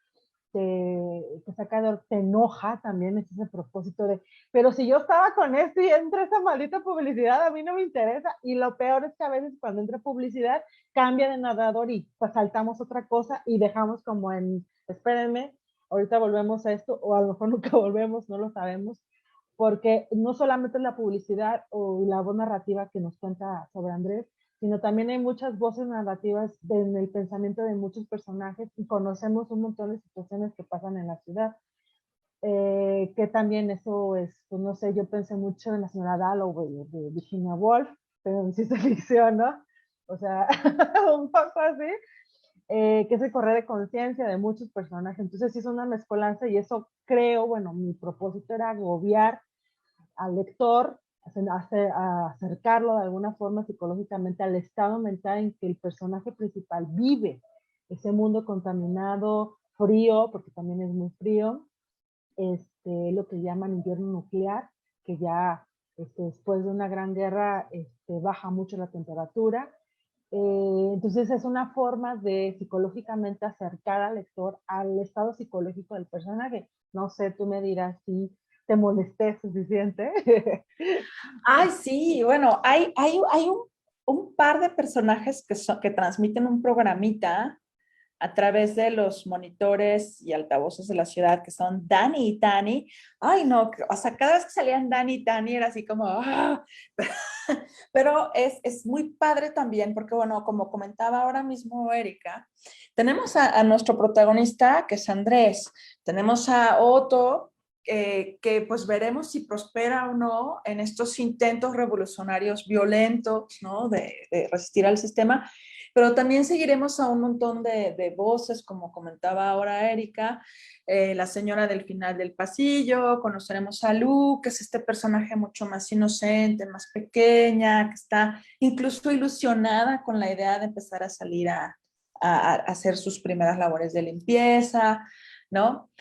te saca de, te enoja también, es ese propósito de, pero si yo estaba con esto y entra esa maldita publicidad, a mí no me interesa. Y lo peor es que a veces cuando entra publicidad, cambia de narrador y pues saltamos otra cosa y dejamos como en, espérenme, ahorita volvemos a esto, o a lo mejor nunca volvemos, no lo sabemos, porque no solamente es la publicidad o la voz narrativa que nos cuenta sobre Andrés, sino también hay muchas voces narrativas en el pensamiento de muchos personajes y conocemos un montón de situaciones que pasan en la ciudad. Que también eso es, pues no sé, yo pensé mucho en la señora Dalloway de Virginia Woolf, pero en ciencia ficción, ¿no? O sea, un poco así, que es el correr de conciencia de muchos personajes. Entonces sí es una mezcolanza y eso creo, bueno, mi propósito era agobiar al lector, a acercarlo de alguna forma psicológicamente al estado mental en que el personaje principal vive, ese mundo contaminado, frío, porque también es muy frío, lo que llaman invierno nuclear, que ya después de una gran guerra baja mucho la temperatura. Entonces es una forma de psicológicamente acercar al lector al estado psicológico del personaje. No sé, tú me dirás si te molesté suficiente. Ay, sí, bueno, hay un par de personajes que transmiten un programita a través de los monitores y altavoces de la ciudad, que son Dani y Tani. Ay, no, o sea, cada vez que salían Dani y Tani era así como, ¡ah! Pero es muy padre también, porque bueno, como comentaba ahora mismo Erika, tenemos a nuestro protagonista, que es Andrés, tenemos a Otto, que pues veremos si prospera o no en estos intentos revolucionarios violentos, ¿no? De resistir al sistema, pero también seguiremos a un montón de voces, como comentaba ahora Erika, la señora del final del pasillo, conoceremos a Lu, que es este personaje mucho más inocente, más pequeña, que está incluso ilusionada con la idea de empezar a salir a hacer sus primeras labores de limpieza, ¿no?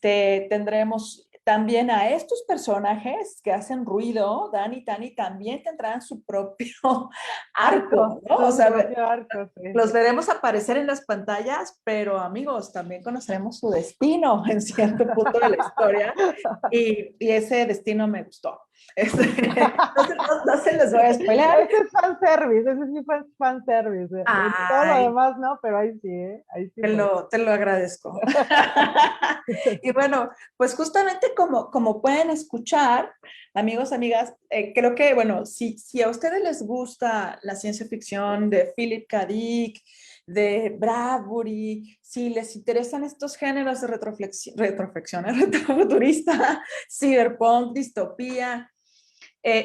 Tendremos también a estos personajes que hacen ruido, Dan y Tani, también tendrán su propio arco, ¿no? O sea, arco, sí. los veremos aparecer en las pantallas, pero amigos, también conoceremos su destino en cierto punto de la historia y ese destino me gustó. No se les voy a spoiler. Ese es fanservice, ese sí fue fanservice. Todo lo demás no, pero ahí sí, ahí sí. Te lo agradezco. Y bueno, pues justamente como pueden escuchar, amigos, amigas, creo que, bueno, si a ustedes les gusta la ciencia ficción de Philip K. Dick, de Bradbury, si les interesan estos géneros de retrofuturista, cyberpunk, distopía,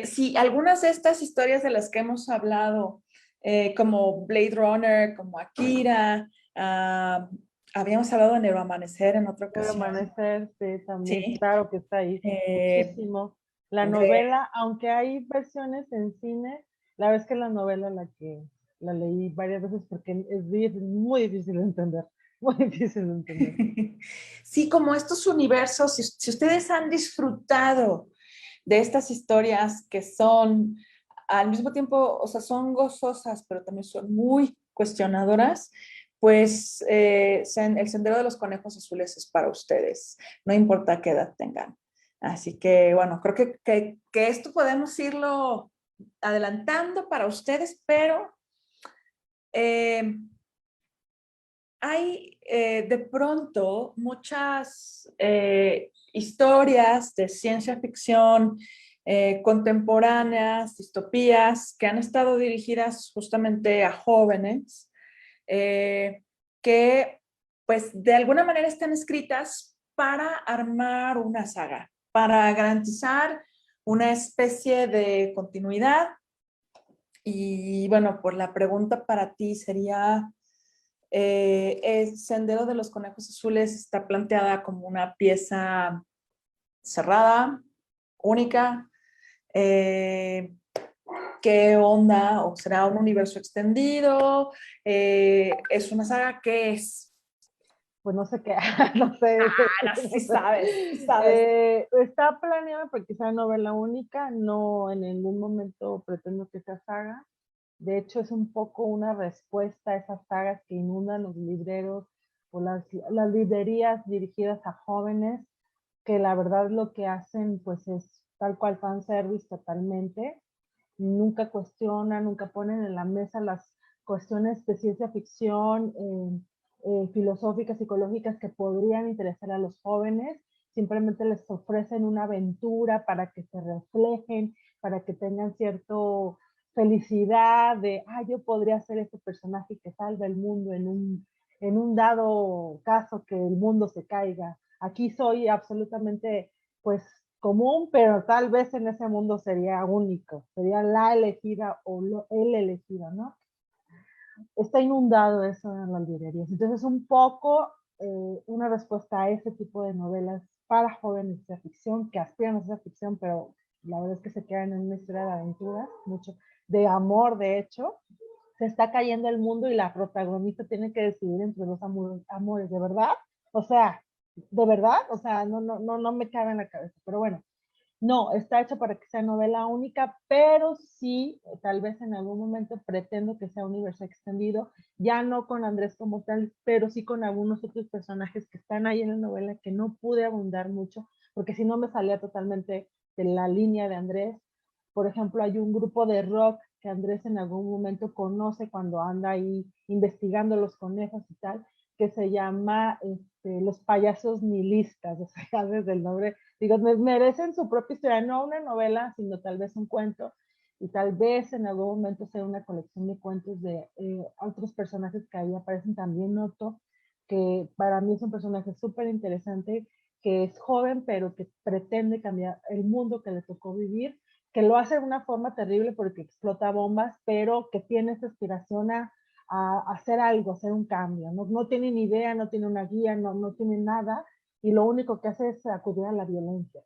si algunas de estas historias de las que hemos hablado, como Blade Runner, como Akira, habíamos hablado de Neuroamanecer en otra ocasión. Neuroamanecer, sí, también, Sí. claro que está ahí, muchísimo. La novela, aunque hay versiones en cine, la verdad es que la novela la leí varias veces porque es muy difícil de entender, muy difícil de entender. Sí, como estos universos, si ustedes han disfrutado de estas historias que son al mismo tiempo, o sea, son gozosas, pero también son muy cuestionadoras, pues el Sendero de los Conejos Azules es para ustedes, no importa qué edad tengan. Así que, bueno, creo que esto podemos irlo adelantando para ustedes, pero hay de pronto muchas historias de ciencia ficción contemporáneas, distopías, que han estado dirigidas justamente a jóvenes, que pues de alguna manera están escritas para armar una saga, para garantizar una especie de continuidad. Y bueno, por la pregunta para ti sería, el Sendero de los Conejos Azules está planteada como una pieza cerrada, única. ¿Qué onda? ¿O será un universo extendido? ¿Es una saga? ¿Qué es? Pues no sé qué, no sé. No, sí sabes, sí sabes. Está planeado porque sea novela única, no en ningún momento pretendo que sea saga. De hecho, es un poco una respuesta a esas sagas que inundan los libreros o las librerías dirigidas a jóvenes, que la verdad lo que hacen pues es tal cual fanservice totalmente. Nunca cuestionan, nunca ponen en la mesa las cuestiones de ciencia ficción, filosóficas, psicológicas que podrían interesar a los jóvenes. Simplemente les ofrecen una aventura para que se reflejen, para que tengan cierto felicidad de, yo podría ser este personaje que salva el mundo en un dado caso que el mundo se caiga. Aquí soy absolutamente, pues, común, pero tal vez en ese mundo sería único, sería la elegida o el elegido, ¿no? Está inundado eso en las librerías. Entonces, un poco una respuesta a ese tipo de novelas para jóvenes de ficción, que aspiran a esa ficción, pero la verdad es que se quedan en una historia de aventuras, mucho de amor, de hecho. Se está cayendo el mundo y la protagonista tiene que decidir entre dos amores, ¿de verdad? O sea, ¿de verdad? O sea, no me cabe en la cabeza, pero bueno. No, está hecho para que sea novela única, pero sí, tal vez en algún momento pretendo que sea universo extendido, ya no con Andrés como tal, pero sí con algunos otros personajes que están ahí en la novela que no pude abundar mucho, porque si no me salía totalmente de la línea de Andrés. Por ejemplo, hay un grupo de rock que Andrés en algún momento conoce cuando anda ahí investigando los conejos y tal, que se llama Los Payasos Nihilistas, o sea, desde el nombre digo, merecen su propia historia, no una novela, sino tal vez un cuento, y tal vez en algún momento sea una colección de cuentos de otros personajes que ahí aparecen. También noto que para mí es un personaje súper interesante, que es joven, pero que pretende cambiar el mundo que le tocó vivir, que lo hace de una forma terrible porque explota bombas, pero que tiene esa aspiración a hacer algo, hacer un cambio. No tiene ni idea, no tiene una guía, no tiene nada, y lo único que hace es acudir a la violencia.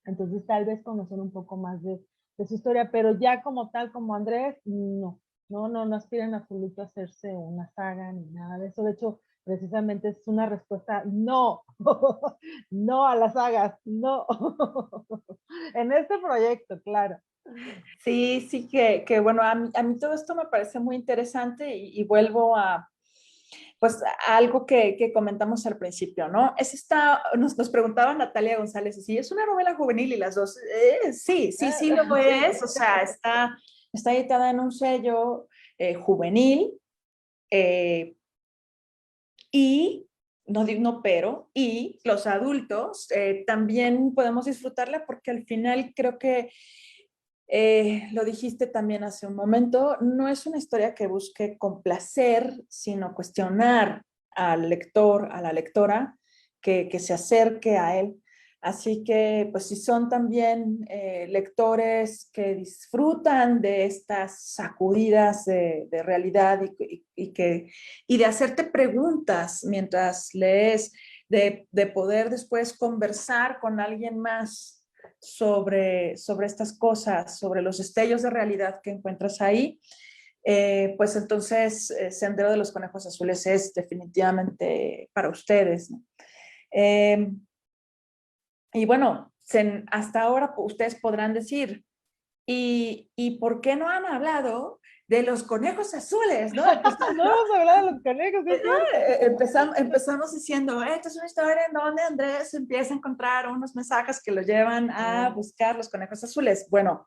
Entonces tal vez conocer un poco más de su historia, pero ya como tal, como Andrés, no aspira en absoluto a hacerse una saga ni nada de eso. De hecho, precisamente es una respuesta no, no a las sagas, no. En este proyecto, claro. Sí, sí, que bueno, a mí todo esto me parece muy interesante y vuelvo a, pues, a algo que comentamos al principio, ¿no? Nos preguntaba Natalia González si es una novela juvenil y las dos, sí lo es, o sea, está editada en un sello juvenil y y los adultos también podemos disfrutarla porque al final creo que lo dijiste también hace un momento, no es una historia que busque complacer, sino cuestionar al lector, a la lectora, que se acerque a él. Así que, pues, si son también lectores que disfrutan de estas sacudidas de realidad y de hacerte preguntas mientras lees, de poder después conversar con alguien más sobre estas cosas, sobre los destellos de realidad que encuentras ahí, pues entonces Sendero de los Conejos Azules es definitivamente para ustedes, ¿no? Y bueno, hasta ahora ustedes podrán decir, ¿Y por qué no han hablado de los conejos azules, ¿no? No hemos hablado de los conejos, ¿es cierto? Empezamos diciendo, esta es una historia en donde Andrés empieza a encontrar unos mensajes que lo llevan a buscar los conejos azules. Bueno,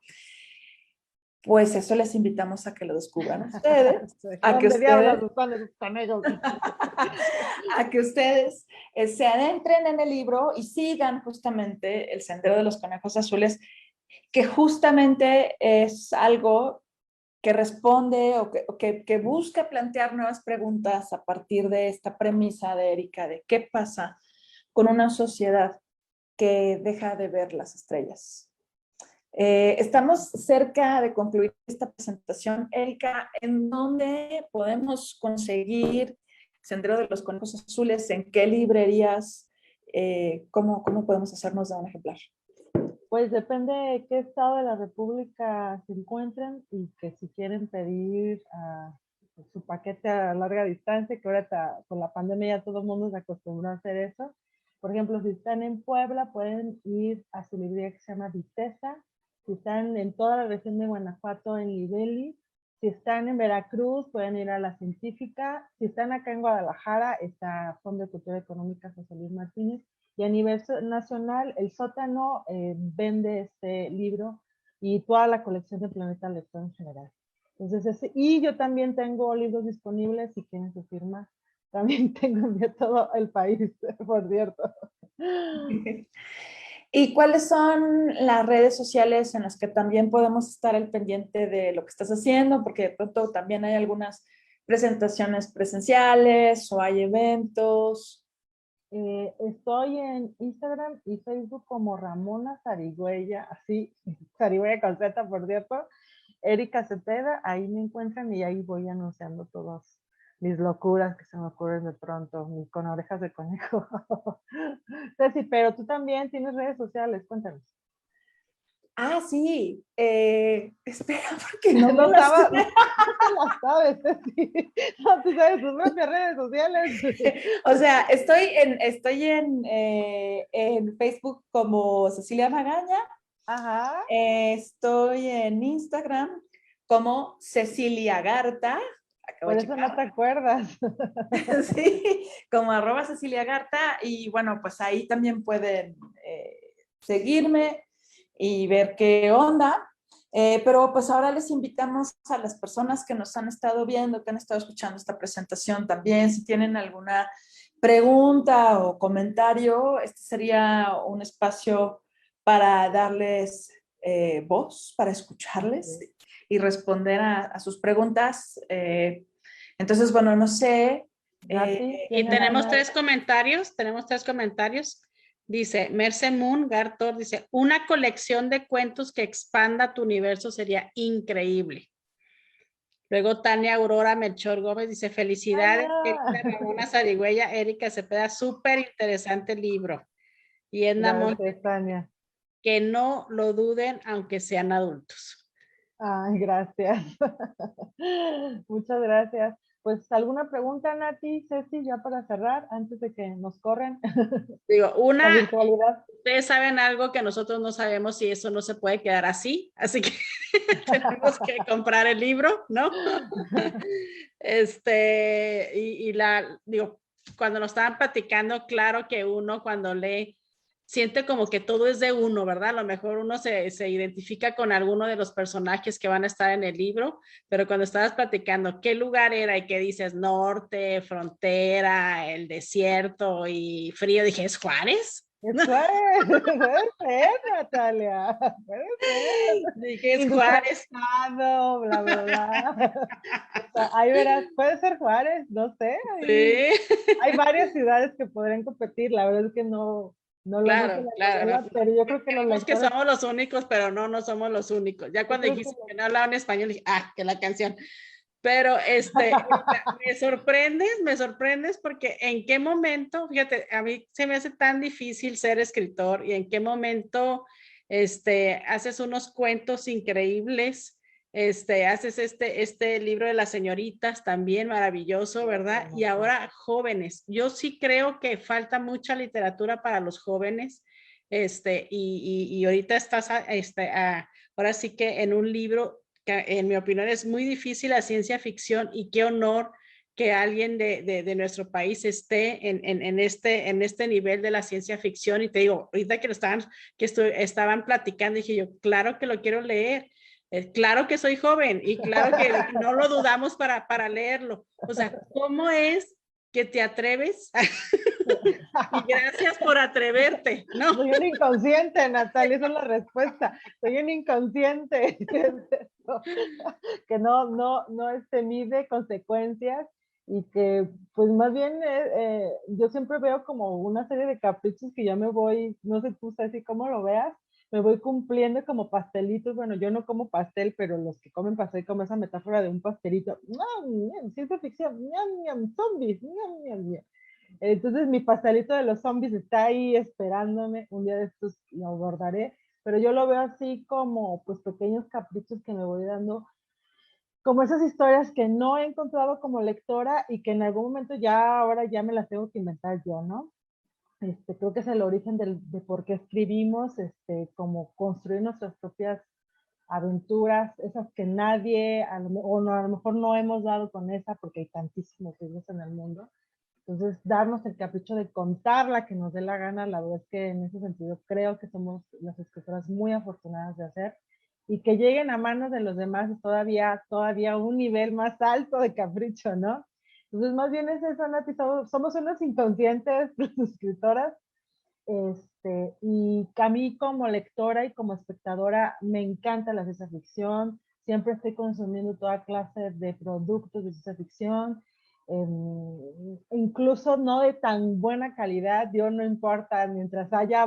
pues eso les invitamos a que lo descubran ustedes, a que ustedes se adentren en el libro y sigan justamente el sendero de los conejos azules, que justamente es algo que responde o que busca plantear nuevas preguntas a partir de esta premisa de Erika de qué pasa con una sociedad que deja de ver las estrellas. Estamos cerca de concluir esta presentación. Erika, ¿en dónde podemos conseguir Sendero de los Conejos Azules? ¿En qué librerías? ¿Cómo podemos hacernos de un ejemplar? Pues depende de qué estado de la República se encuentren y que si quieren pedir su paquete a larga distancia, que ahora con la pandemia ya todo el mundo se acostumbró a hacer eso. Por ejemplo, si están en Puebla, pueden ir a su librería que se llama Vitesa. Si están en toda la región de Guanajuato, en Libeli. Si están en Veracruz, pueden ir a La Científica. Si están acá en Guadalajara, está Fondo de Cultura Económica José Luis Martínez. Y a nivel nacional, el Sótano vende este libro y toda la colección de Planeta Lector en general. Entonces, y yo también tengo libros disponibles si quieren su firma. También tengo de todo el país, por cierto. ¿Y cuáles son las redes sociales en las que también podemos estar al pendiente de lo que estás haciendo? Porque de pronto también hay algunas presentaciones presenciales o hay eventos. Estoy en Instagram y Facebook como Ramona Zarigüeya, así, Zarigüeya con Z, por cierto. Erika Cepeda, ahí me encuentran y ahí voy anunciando todas mis locuras que se me ocurren de pronto, con orejas de conejo. Ceci, pero tú también tienes redes sociales, cuéntanos. Ah, sí. Espera, porque no No me las sabes, no sabes, Ceci. No, tú sabes tus propias redes sociales. O sea, estoy en Facebook como Cecilia Magaña. Ajá. Estoy en Instagram como Cecilia Garta. Por eso no te acuerdas. Sí, como @Cecilia Garta. Y bueno, pues ahí también pueden seguirme y ver qué onda. Pero pues ahora les invitamos a las personas que nos han estado viendo, que han estado escuchando esta presentación también, si tienen alguna pregunta o comentario, este sería un espacio para darles voz, para escucharles y responder a sus preguntas. Entonces, bueno, no sé. Y tenemos tres comentarios. Dice Merce Moon Gartor, dice, una colección de cuentos que expanda tu universo sería increíble. Luego Tania Aurora Melchor Gómez dice, felicidades, Ramona Zarigüeya, Erika Cepeda, súper interesante libro. Y Edna Montes, Tania, que no lo duden aunque sean adultos. Ay, gracias. Muchas gracias. Pues, ¿alguna pregunta, Nati, Ceci, ya para cerrar, antes de que nos corren? Digo, La virtualidad. Ustedes saben algo que nosotros no sabemos y eso no se puede quedar así que tenemos que comprar el libro, ¿no? Digo, cuando nos estaban platicando, claro que uno cuando lee, siente como que todo es de uno, ¿verdad? A lo mejor uno se identifica con alguno de los personajes que van a estar en el libro, pero cuando estabas platicando qué lugar era y que dices norte, frontera, el desierto y frío, dije, ¿es Juárez? Puede ser, Natalia. Puede ser. Dije, es Juárez. Bla, bla, bla. O sea, ahí verás, puede ser Juárez, no sé. Sí. Hay varias ciudades que podrían competir, la verdad es que no Claro. novela, pero yo creo que los lectores... que somos los únicos, pero no somos los únicos. Ya cuando dijiste que no hablaban español, dije, que la canción. Pero me sorprendes porque en qué momento, fíjate, a mí se me hace tan difícil ser escritor y en qué momento haces unos cuentos increíbles, haces este libro de las señoritas también maravilloso, ¿verdad? Y ahora jóvenes. Yo sí creo que falta mucha literatura para los jóvenes, y ahorita estás ahora sí que en un libro que en mi opinión es muy difícil la ciencia ficción, y qué honor que alguien de nuestro país esté en este nivel de la ciencia ficción. Y te digo, ahorita que estaban platicando, dije yo, claro que lo quiero leer. Claro que soy joven y claro que no lo dudamos para leerlo. O sea, ¿cómo es que te atreves? Y gracias por atreverte, ¿no? Soy un inconsciente, Natalia, esa es la respuesta. Soy un inconsciente. Que no mide consecuencias, y que pues más bien yo siempre veo como una serie de caprichos que yo me voy, no sé tú, Ceci, cómo lo veas, me voy cumpliendo como pastelitos. Bueno, yo no como pastel, pero los que comen pastel, como esa metáfora de un pastelito. ¡Ñam, ñam! Ciencia ficción, ñam, ñam, zombies, ñam, ñam, ñam. Entonces mi pastelito de los zombies está ahí esperándome, un día de estos lo abordaré, pero yo lo veo así como pues pequeños caprichos que me voy dando, como esas historias que no he encontrado como lectora y que en algún momento ya ahora ya me las tengo que inventar yo, ¿no? Creo que es el origen de por qué escribimos, como construir nuestras propias aventuras, esas que nadie, o no, a lo mejor no hemos dado con esa, porque hay tantísimos libros en el mundo. Entonces, darnos el capricho de contar la que nos dé la gana, la verdad es que en ese sentido creo que somos las escritoras muy afortunadas de hacer, y que lleguen a manos de los demás es todavía un nivel más alto de capricho, ¿no? Entonces, más bien es eso, Nati, somos unas inconscientes escritoras, y a mí como lectora y como espectadora me encanta la ciencia ficción, siempre estoy consumiendo toda clase de productos de ciencia ficción, incluso no de tan buena calidad, yo no importa, mientras haya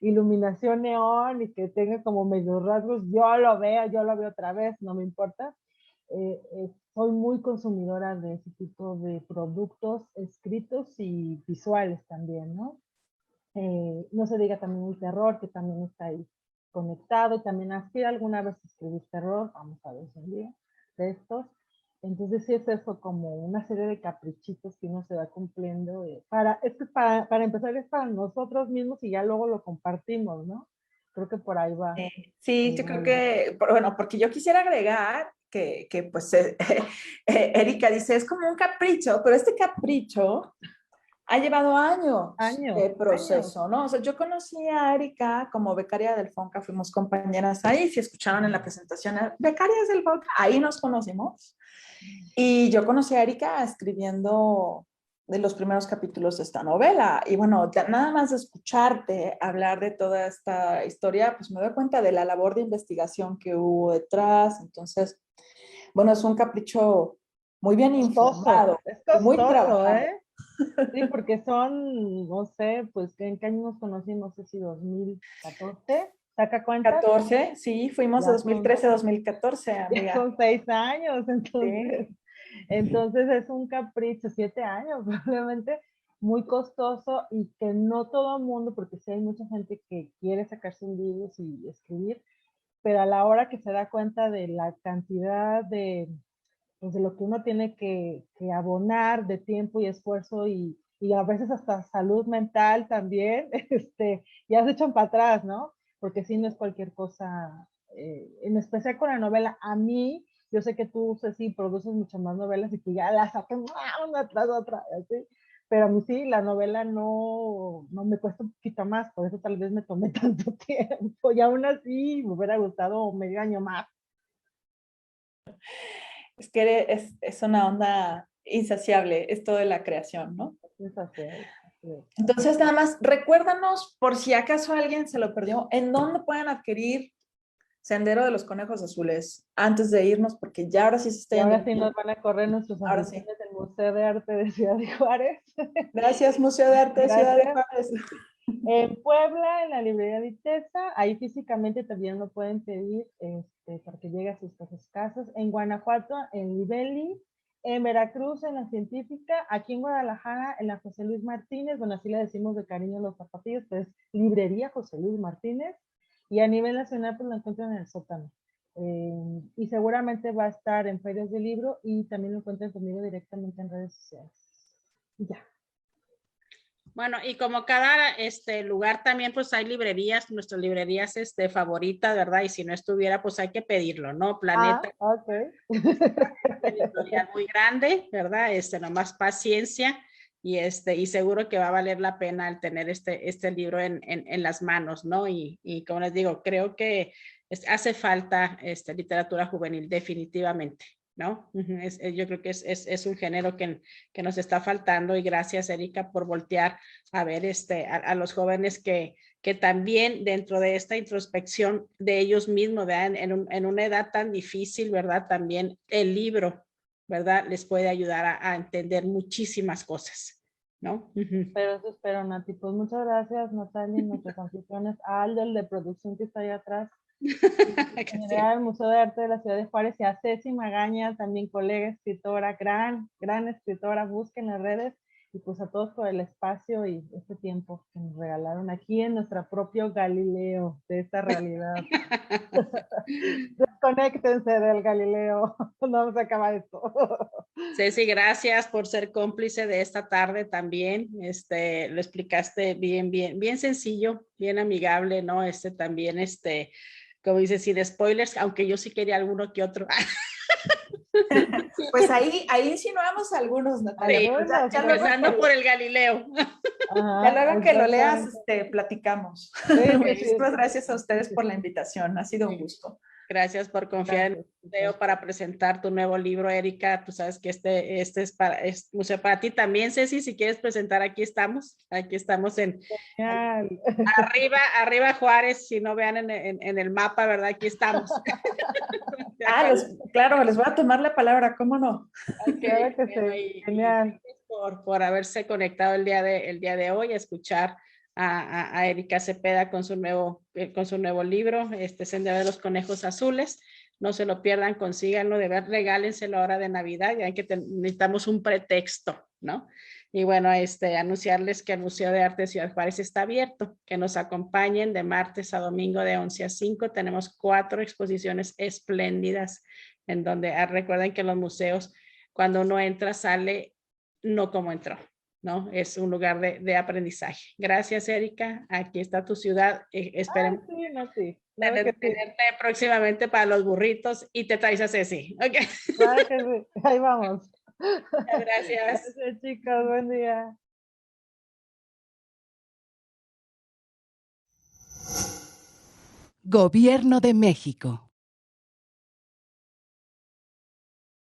iluminación neón y que tenga como medios rasgos, yo lo veo otra vez, no me importa. Soy muy consumidora de ese tipo de productos escritos y visuales también, ¿no? No se diga también el terror, que también está ahí conectado, también aspira alguna vez a escribir terror, vamos a ver un día de estos. Entonces sí es eso, como una serie de caprichitos que uno se va cumpliendo. Para empezar es para nosotros mismos y ya luego lo compartimos, ¿no? Creo que por ahí va. Sí, yo creo que, bueno, porque yo quisiera agregar que pues Erika dice, es como un capricho, pero este capricho ha llevado años Años, de proceso, ¿no? O sea, yo conocí a Erika como becaria del FONCA, fuimos compañeras ahí, si escucharon en la presentación, becarias del FONCA, ahí nos conocimos. Y yo conocí a Erika escribiendo de los primeros capítulos de esta novela. Y bueno, nada más de escucharte hablar de toda esta historia, pues me doy cuenta de la labor de investigación que hubo detrás. Entonces, bueno, es un capricho muy bien informado, es muy costoso, trabajado. ¿eh? Sí, porque son, no sé, pues, ¿en qué año nos conocimos? No sé si 2014, ¿saca cuenta? 14, sí, fuimos de Ya son, 2013 a 2014, ya amiga. son 6 años, entonces, Sí. entonces es un capricho, 7 años probablemente, muy costoso, y que no todo el mundo, porque sí hay mucha gente que quiere sacarse un libro y escribir, pero a la hora que se da cuenta de la cantidad pues, de lo que uno tiene que abonar de tiempo y esfuerzo, y a veces hasta salud mental también, ya se echan para atrás, ¿no? Porque sí, no es cualquier cosa, en especial con la novela. A mí, yo sé que tú, Ceci, produces muchas más novelas y que ya las sacan una tras otra, así. Pero a mí sí, la novela no me cuesta un poquito más, por eso tal vez me tomé tanto tiempo, y aún así me hubiera gustado medio año más. Es que es una onda insaciable, esto de la creación, ¿no? Es así, así es. Entonces, nada más, recuérdanos, por si acaso alguien se lo perdió, ¿en dónde pueden adquirir Sendero de los Conejos Azules antes de irnos? Porque ya ahora sí se está Y yendo ahora el sí nos tiempo. van a correr nuestros Ahora sí. anfitriones del Museo de Arte de Ciudad de Juárez. Gracias, Museo de Arte de Ciudad de Gracias. Juárez. En Puebla, en la librería Vitesa, ahí físicamente también lo pueden pedir, para que llegue a sus casas. En Guanajuato, en Libeli. En Veracruz, en la Científica. Aquí en Guadalajara, en la José Luis Martínez. Bueno, así le decimos de cariño a los zapatillos, pero es librería José Luis Martínez. Y a nivel nacional, pues lo encuentran en el sótano. Y seguramente va a estar en ferias de libro, y también lo encuentran conmigo directamente en redes sociales. Ya. Bueno, y como cada lugar también, pues hay librerías, nuestras librerías favoritas, ¿verdad? Y si no estuviera, pues hay que pedirlo, ¿no? Planeta, Ok. editorial muy grande, ¿verdad? Nomás paciencia y seguro que va a valer la pena el tener este libro en las manos, ¿no? Y como les digo, creo que hace falta literatura juvenil, definitivamente. ¿No? Yo creo que es un género que nos está faltando y gracias, Erika, por voltear a ver a los jóvenes que también dentro de esta introspección de ellos mismos, ¿verdad? En una edad tan difícil, ¿verdad? También el libro, ¿verdad? Les puede ayudar a entender muchísimas cosas, ¿no? Pero eso espero, Nati. Pues muchas gracias, Natalia, y nuestros anfitriones, a Aldo, el de producción que está ahí atrás, en general, el Museo de Arte de la Ciudad de Juárez, y a Ceci Magaña, también colega escritora, gran escritora, busquen las redes, y pues a todos por el espacio y este tiempo que nos regalaron aquí en nuestro propio Galileo de esta realidad. Desconéctense del Galileo, no se acaba esto. Ceci, gracias por ser cómplice de esta tarde también. Lo explicaste bien sencillo, bien amigable, ¿no? También, como dices, sin spoilers, aunque yo sí quería alguno que otro. Pues ahí insinuamos algunos, Natalia. Sí, Pues empezando por el Galileo. Ya luego que lo leas, platicamos. Sí, Muchísimas gracias a ustedes por la invitación. Ha sido un gusto. Gracias por confiar en el museo para presentar tu nuevo libro, Erika. Tú sabes que este es museo para ti también, Ceci. Si quieres presentar, aquí estamos. Aquí estamos arriba Juárez. Si no vean en el mapa, ¿verdad? Aquí estamos. Claro, les voy a tomar la palabra, ¿cómo no? Claro que sí. Genial. Por haberse conectado el día de hoy a escuchar a Erika Cepeda con su nuevo libro, Sendero de los Conejos Azules. No se lo pierdan, consíganlo, de ver, regálenselo ahora de Navidad, ya que necesitamos un pretexto, ¿no? Y bueno, anunciarles que el Museo de Arte de Ciudad Juárez está abierto, que nos acompañen de martes a domingo de 11 a 5. Tenemos 4 exposiciones espléndidas en donde recuerden que los museos, cuando uno entra, sale no como entró, ¿no? Es un lugar de aprendizaje. Gracias, Erika. Aquí está tu ciudad. Esperemos tenerte próximamente para los burritos y te traes a Ceci. Okay. Claro que sí. Ahí vamos. Gracias. Gracias, chicos. Buen día. Gobierno de México.